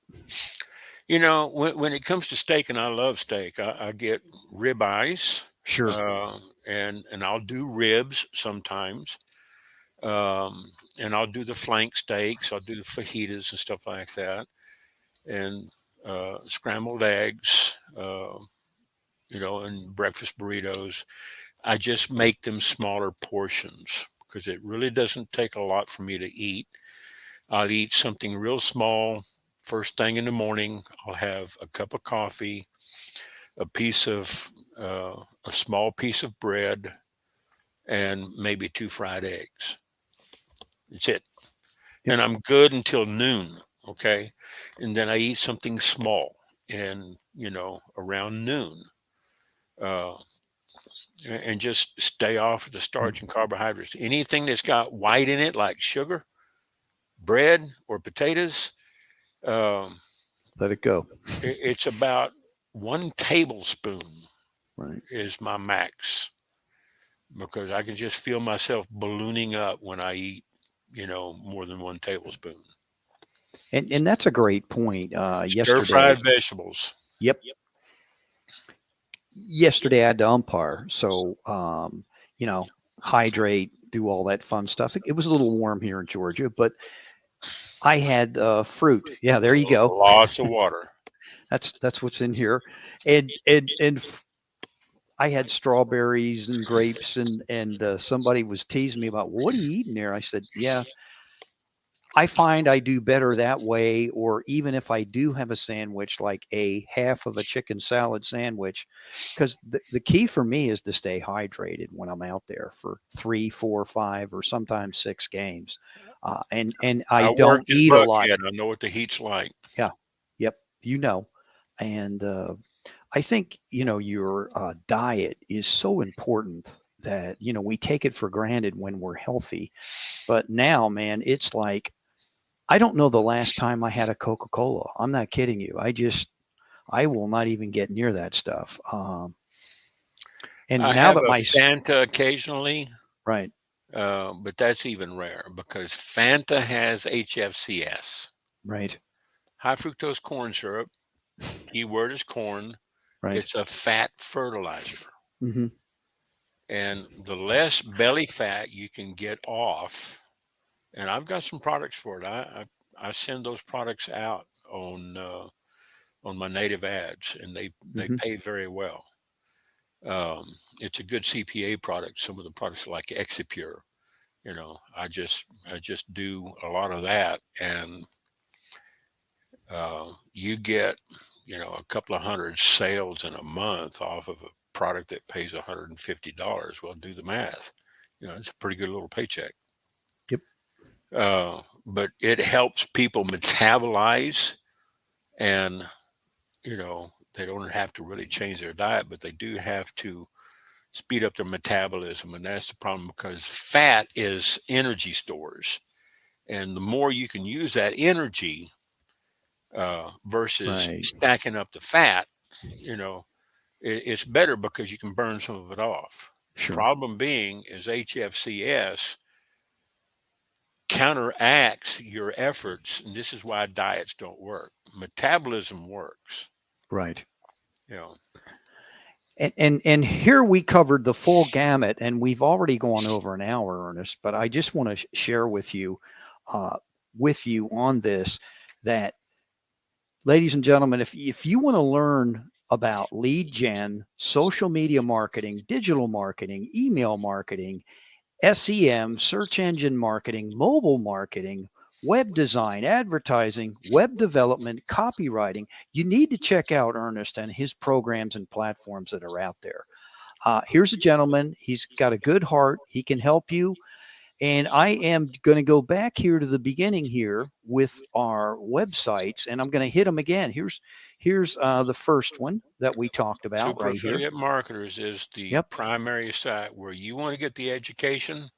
When it comes to steak, and I love steak, I get rib eyes, Sure. and I'll do ribs sometimes. And I'll do the flank steaks, I'll do the fajitas and stuff like that, and scrambled eggs, and breakfast burritos. I just make them smaller portions because it really doesn't take a lot for me to eat. I'll eat something real small first thing in the morning. I'll have a cup of coffee, a piece of a small piece of bread, and maybe 2 fried eggs. That's it. Yep. And I'm good until noon. Okay. And then I eat something small and, around noon, uh, and just stay off of the Right. starch and carbohydrates. Anything that's got white in it, like sugar, bread, or potatoes, um, Let it go. it's about 1 tablespoon Right. is my max, because I can just feel myself ballooning up when I eat, more than 1 tablespoon. And that's a great point. Stir fried vegetables. Yep. Yesterday I had to umpire. So, you know, hydrate, do all that fun stuff. It was a little warm here in Georgia, but I had fruit. Yeah, there you go. Lots of water. That's what's in here. And I had strawberries and grapes, and somebody was teasing me about, well, what are you eating there? I said, yeah, I find I do better that way. Or even if I do have a sandwich, like a half of a chicken salad sandwich, because the key for me is to stay hydrated when I'm out there for 3, 4, 5, or sometimes 6 games. And I I don't worked in eat a lot. Buckhead. I know what the heat's like. Yeah. Yep. And I think, your diet is so important that, we take it for granted when we're healthy. But now, man, it's like, I don't know the last time I had a Coca Cola. I'm not kidding you. I will not even get near that stuff. And I now have that a my, Fanta occasionally, right, but that's even rare because Fanta has HFCS, right, high fructose corn syrup. Keyword is corn. right. It's a fat fertilizer. Hmm. And the less belly fat you can get off, and I've got some products for it. I send those products out on my native ads, and they Hmm. pay very well. It's a good CPA product. Some of the products like Exipure, I just do a lot of that, and you get a couple of hundred sales in a month off of a product that pays $150. Well, do the math. It's a pretty good little paycheck. Yep. But it helps people metabolize, and they don't have to really change their diet, but they do have to speed up their metabolism. And that's the problem, because fat is energy stores. And the more you can use that energy, versus Right. stacking up the fat, you know, it's better because you can burn some of it off. Sure. Problem being is HFCS counteracts your efforts. And this is why diets don't work. Metabolism works, Right. you know. And here we covered the full gamut, and we've already gone over an hour, Ernest. But I just want to share uh, with you on this that, ladies and gentlemen, if you want to learn about lead gen, social media marketing, digital marketing, email marketing, SEM, search engine marketing, mobile marketing, web design, advertising, web development, copywriting, you need to check out Ernest and his programs and platforms that are out there. Here's a gentleman. He's got a good heart. He can help you. And I am going to go back here to the beginning here with our websites, and I'm going to hit them again. Here's the first one that we talked about Super right here. Affiliate Marketers is the Yep. primary site where you want to get the education.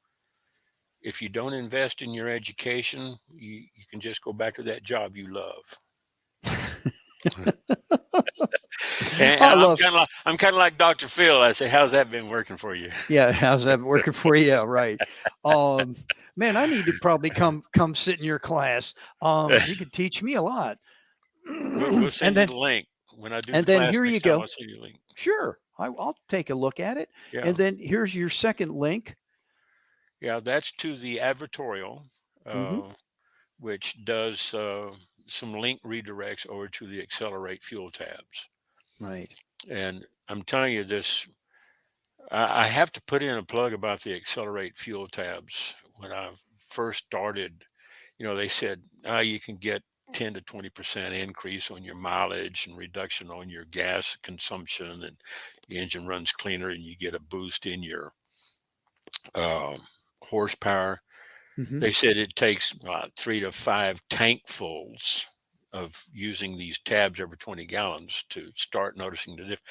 If you don't invest in your education, you can just go back to that job you love. And I I'm love. kind of like Dr. Phil. I say, how's that been working for you? Yeah, how's that working for you? Yeah, right. Um, Man, I need to probably come sit in your class. You could teach me a lot. We'll and send you then the link when I do and the then class here you next time. go. I'll send you the link. Sure, I'll take a look at it. Yeah, And then here's your second link. yeah, that's to the advertorial, Hmm. which does some link redirects over to the Accelerate Fuel tabs. Right. And I'm telling you this, I have to put in a plug about the Accelerate Fuel tabs. When I first started, they said you can get 10 to 20% increase on your mileage and reduction on your gas consumption, and the engine runs cleaner, and you get a boost in your uh, horsepower. Hmm. They said it takes 3 to 5 tankfuls of using these tabs every 20 gallons to start noticing the difference.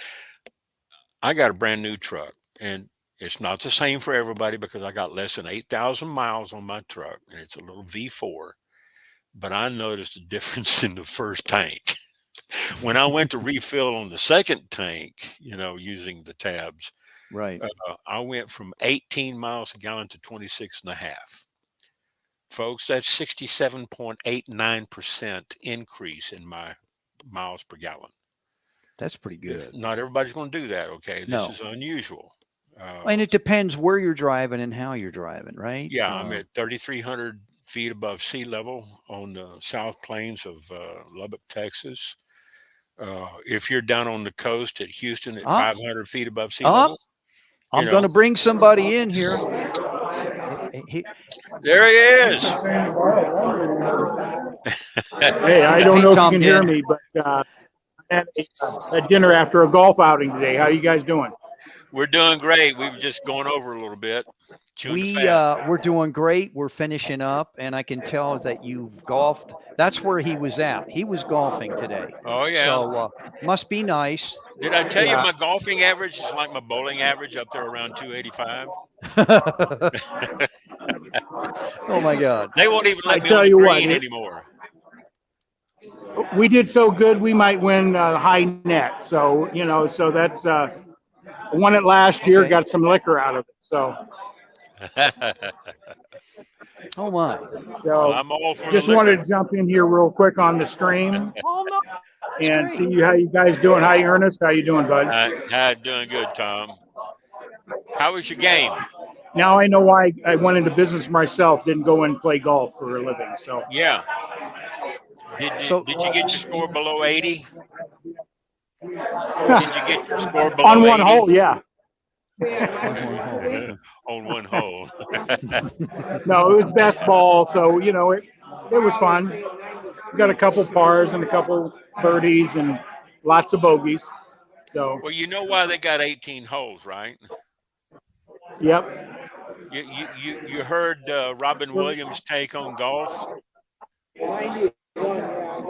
I got a brand new truck, and it's not the same for everybody because I got less than 8,000 miles on my truck, and it's a little V4. But I noticed a difference in the first tank. When I went to refill on the second tank, using the tabs, Right. I went from 18 miles a gallon to 26 and a half. Folks, that's 67.89% increase in my miles per gallon. That's pretty good. Not everybody's going to do that, okay? This No. is unusual. And it depends where you're driving and how you're driving, right? Yeah, I'm at 3,300 feet above sea level on the South Plains of Lubbock, Texas. If you're down on the coast at Houston at Up, 500 feet above sea up. level, you I'm going know, to bring somebody in here. there he is. Hey, I don't Hey, know if you Tom can hear Dent. me, but I had a dinner after a golf outing today. How you guys doing? We're doing great. We've just gone over a little bit, chewing the fat. We're doing great. We're finishing up, and I can tell that you've golfed. That's where he was at. He was golfing today, Oh, yeah. so must be nice. Did I tell you Yeah. my golfing average is like my bowling average up there around 285? Oh my God! They won't even I let me on tell the you what, green anymore. we did so good we might win high net. So so that's won it last year. Okay. Got some liquor out of it. So Oh my! Well, so I'm all for the just wanted liquor. to jump in here real quick on the stream Oh no! That's and great. see how you guys doing. Hi, Ernest. How you doing, bud? Doing good, Tom. How was your game? Now I know why I went into business myself. Didn't go and play golf for a living. So Yeah. Did you get your score below 80? Did you get your score on below one 80? hole, yeah. On one hole. On one hole. No, it was best ball, so it was fun. We got a couple pars and a couple birdies and lots of bogeys. So Well, you know why they got 18 holes, right? yep. You heard Robin Williams' take on golf.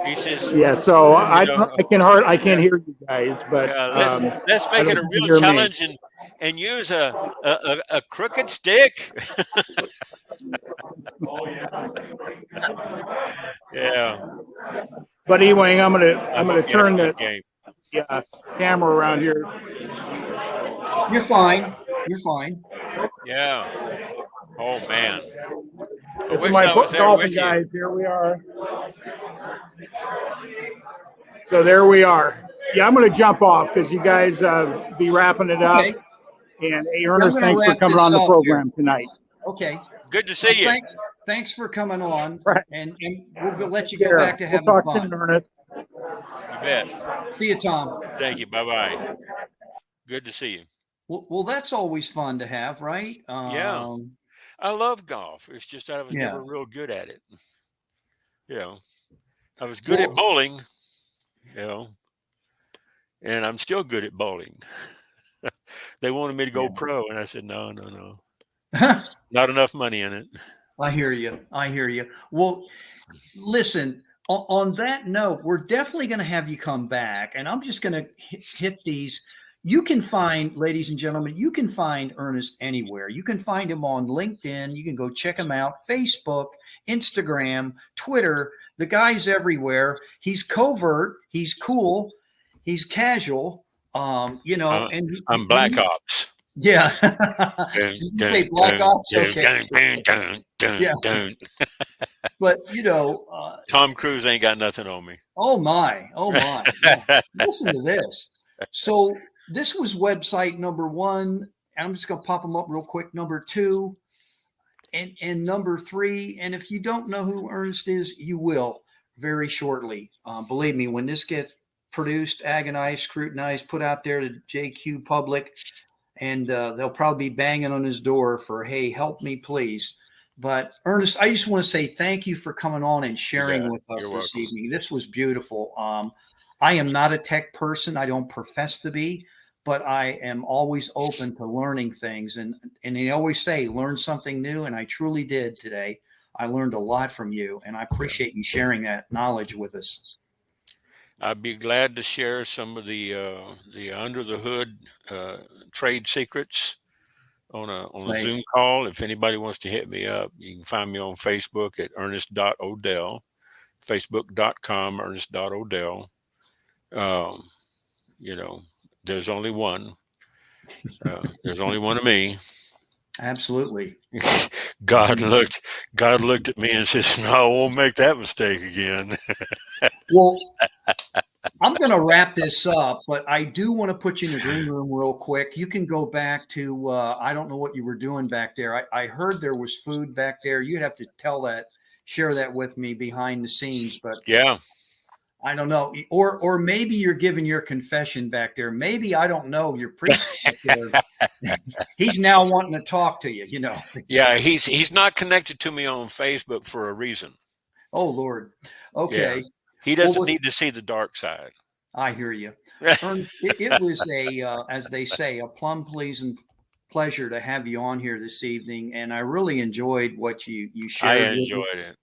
He says, Yeah. So you I know, I can't yeah, hear you guys, but yeah. Let's I make it don't a think you real hear me. challenge and use a crooked stick. Yeah. But anyway, I'm I gonna hope you had a turn the good game. camera around here. You're fine. You're fine. Yeah. Oh man. I This is wish my I was there golfing with you. guys. Here we are. So there we are. Yeah, I'm going to jump off because you guys be wrapping it up. Okay. And hey, I'm Ernest, going to thanks for wrap coming this on the up program tonight. Okay. Good to Well, see you. thanks for coming on, Right. and we'll let you Take go care. back to We'll having talk fun. soon, Ernest. You bet. See you, Tom. Thank you. Bye-bye. Good to see you. Well, that's always fun to have, right? Yeah. I love golf. It's just I was Yeah. never real good at it. You know, I was good at bowling, and I'm still good at bowling. They wanted me to go pro, and I said, no. Not enough money in it. I hear you. Well, listen, on that note, we're definitely going to have you come back, and I'm just going to hit these. You can find, ladies and gentlemen, you can find Ernest anywhere. You can find him on LinkedIn. You can go check him out, Facebook, Instagram, Twitter. The guy's everywhere. He's covert. He's cool. He's casual. And I'm Black Ops. Yeah. Dun, Did you dun, say Black dun, Ops? dun, Okay. Yeah. dun. But, Tom Cruise ain't got nothing on me. oh my. Yeah. Listen to this. So this was website number 1. I'm just going to pop them up real quick. Number 2 and number 3. And if you don't know who Ernest is, you will very shortly. Believe me, when this gets produced, agonized, scrutinized, put out there to JQ public, and they'll probably be banging on his door for, hey, help me, please. But Ernest, I just want to say thank you for coming on and sharing with us this evening. This was beautiful. I am not a tech person. I don't profess to be, but I am always open to learning things. And they always say, learn something new. And I truly did today. I learned a lot from you, and I appreciate you sharing that knowledge with us. I'd be glad to share some of the under the hood trade secrets on a Zoom call. If anybody wants to hit me up, you can find me on Facebook at Ernest.Odell, Facebook.com Ernest.Odell. There's only one. There's only one of me. Absolutely. God looked at me and says, "No, I won't make that mistake again." Well, I'm going to wrap this up, but I do want to put you in the green room real quick. You can go back to, I don't know what you were doing back there. I heard there was food back there. You'd have to share that with me behind the scenes, but yeah, I don't know. Or maybe you're giving your confession back there. Maybe, I don't know, your priest back there. He's now wanting to talk to you, Yeah, he's not connected to me on Facebook for a reason. Oh, Lord. Okay. Yeah. He doesn't need to see the dark side. I hear you. It was as they say, a plum pleasing pleasure to have you on here this evening. And I really enjoyed what you shared. I enjoyed it.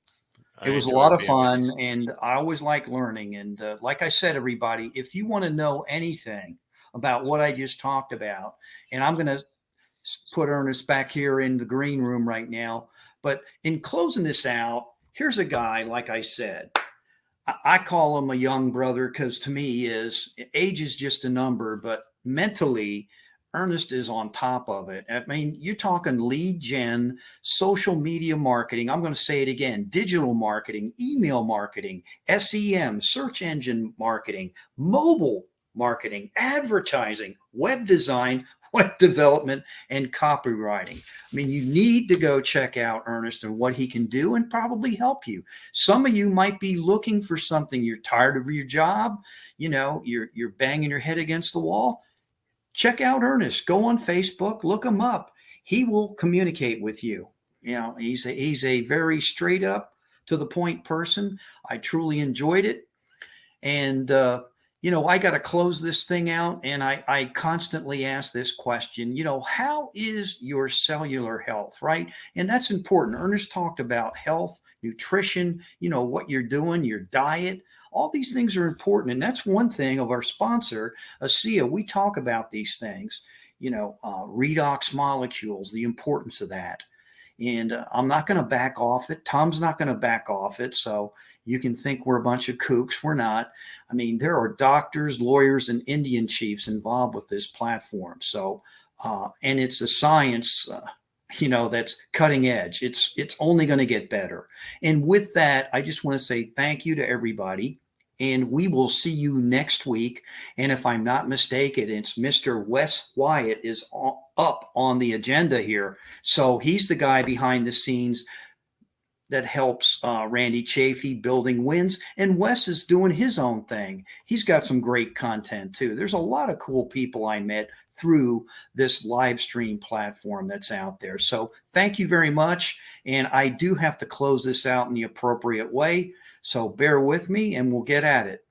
It was a lot of fun, and I always like learning. And like I said, everybody, if you want to know anything about what I just talked about, and I'm going to put Ernest back here in the green room right now. But in closing this out, here's a guy, like I said, I call him a young brother because to me age is just a number, but mentally, Ernest is on top of it. I mean, you're talking lead gen, social media marketing. I'm going to say it again, digital marketing, email marketing, SEM, search engine marketing, mobile marketing, advertising, web design, web development, and copywriting. I mean, you need to go check out Ernest and what he can do and probably help you. Some of you might be looking for something. You're tired of your job. You're banging your head against the wall. Check out Ernest. Go on Facebook, look him up. He will communicate with you. He's a very straight up to the point person. I truly enjoyed it. And, I got to close this thing out. And I constantly ask this question, how is your cellular health, right? And that's important. Ernest talked about health, nutrition, what you're doing, your diet. All these things are important. And that's one thing of our sponsor, ASEA. We talk about these things, redox molecules, the importance of that. And I'm not going to back off it. Tom's not going to back off it. So you can think we're a bunch of kooks. We're not. I mean, there are doctors, lawyers, and Indian chiefs involved with this platform. So, and it's a science, that's cutting edge. It's only going to get better. And with that, I just want to say thank you to everybody. And we will see you next week. And if I'm not mistaken, it's Mr. Wes Wyatt is up on the agenda here. So he's the guy behind the scenes that helps Randy Chafee building wins. And Wes is doing his own thing. He's got some great content too. There's a lot of cool people I met through this live stream platform that's out there. So thank you very much. And I do have to close this out in the appropriate way. So bear with me and we'll get at it.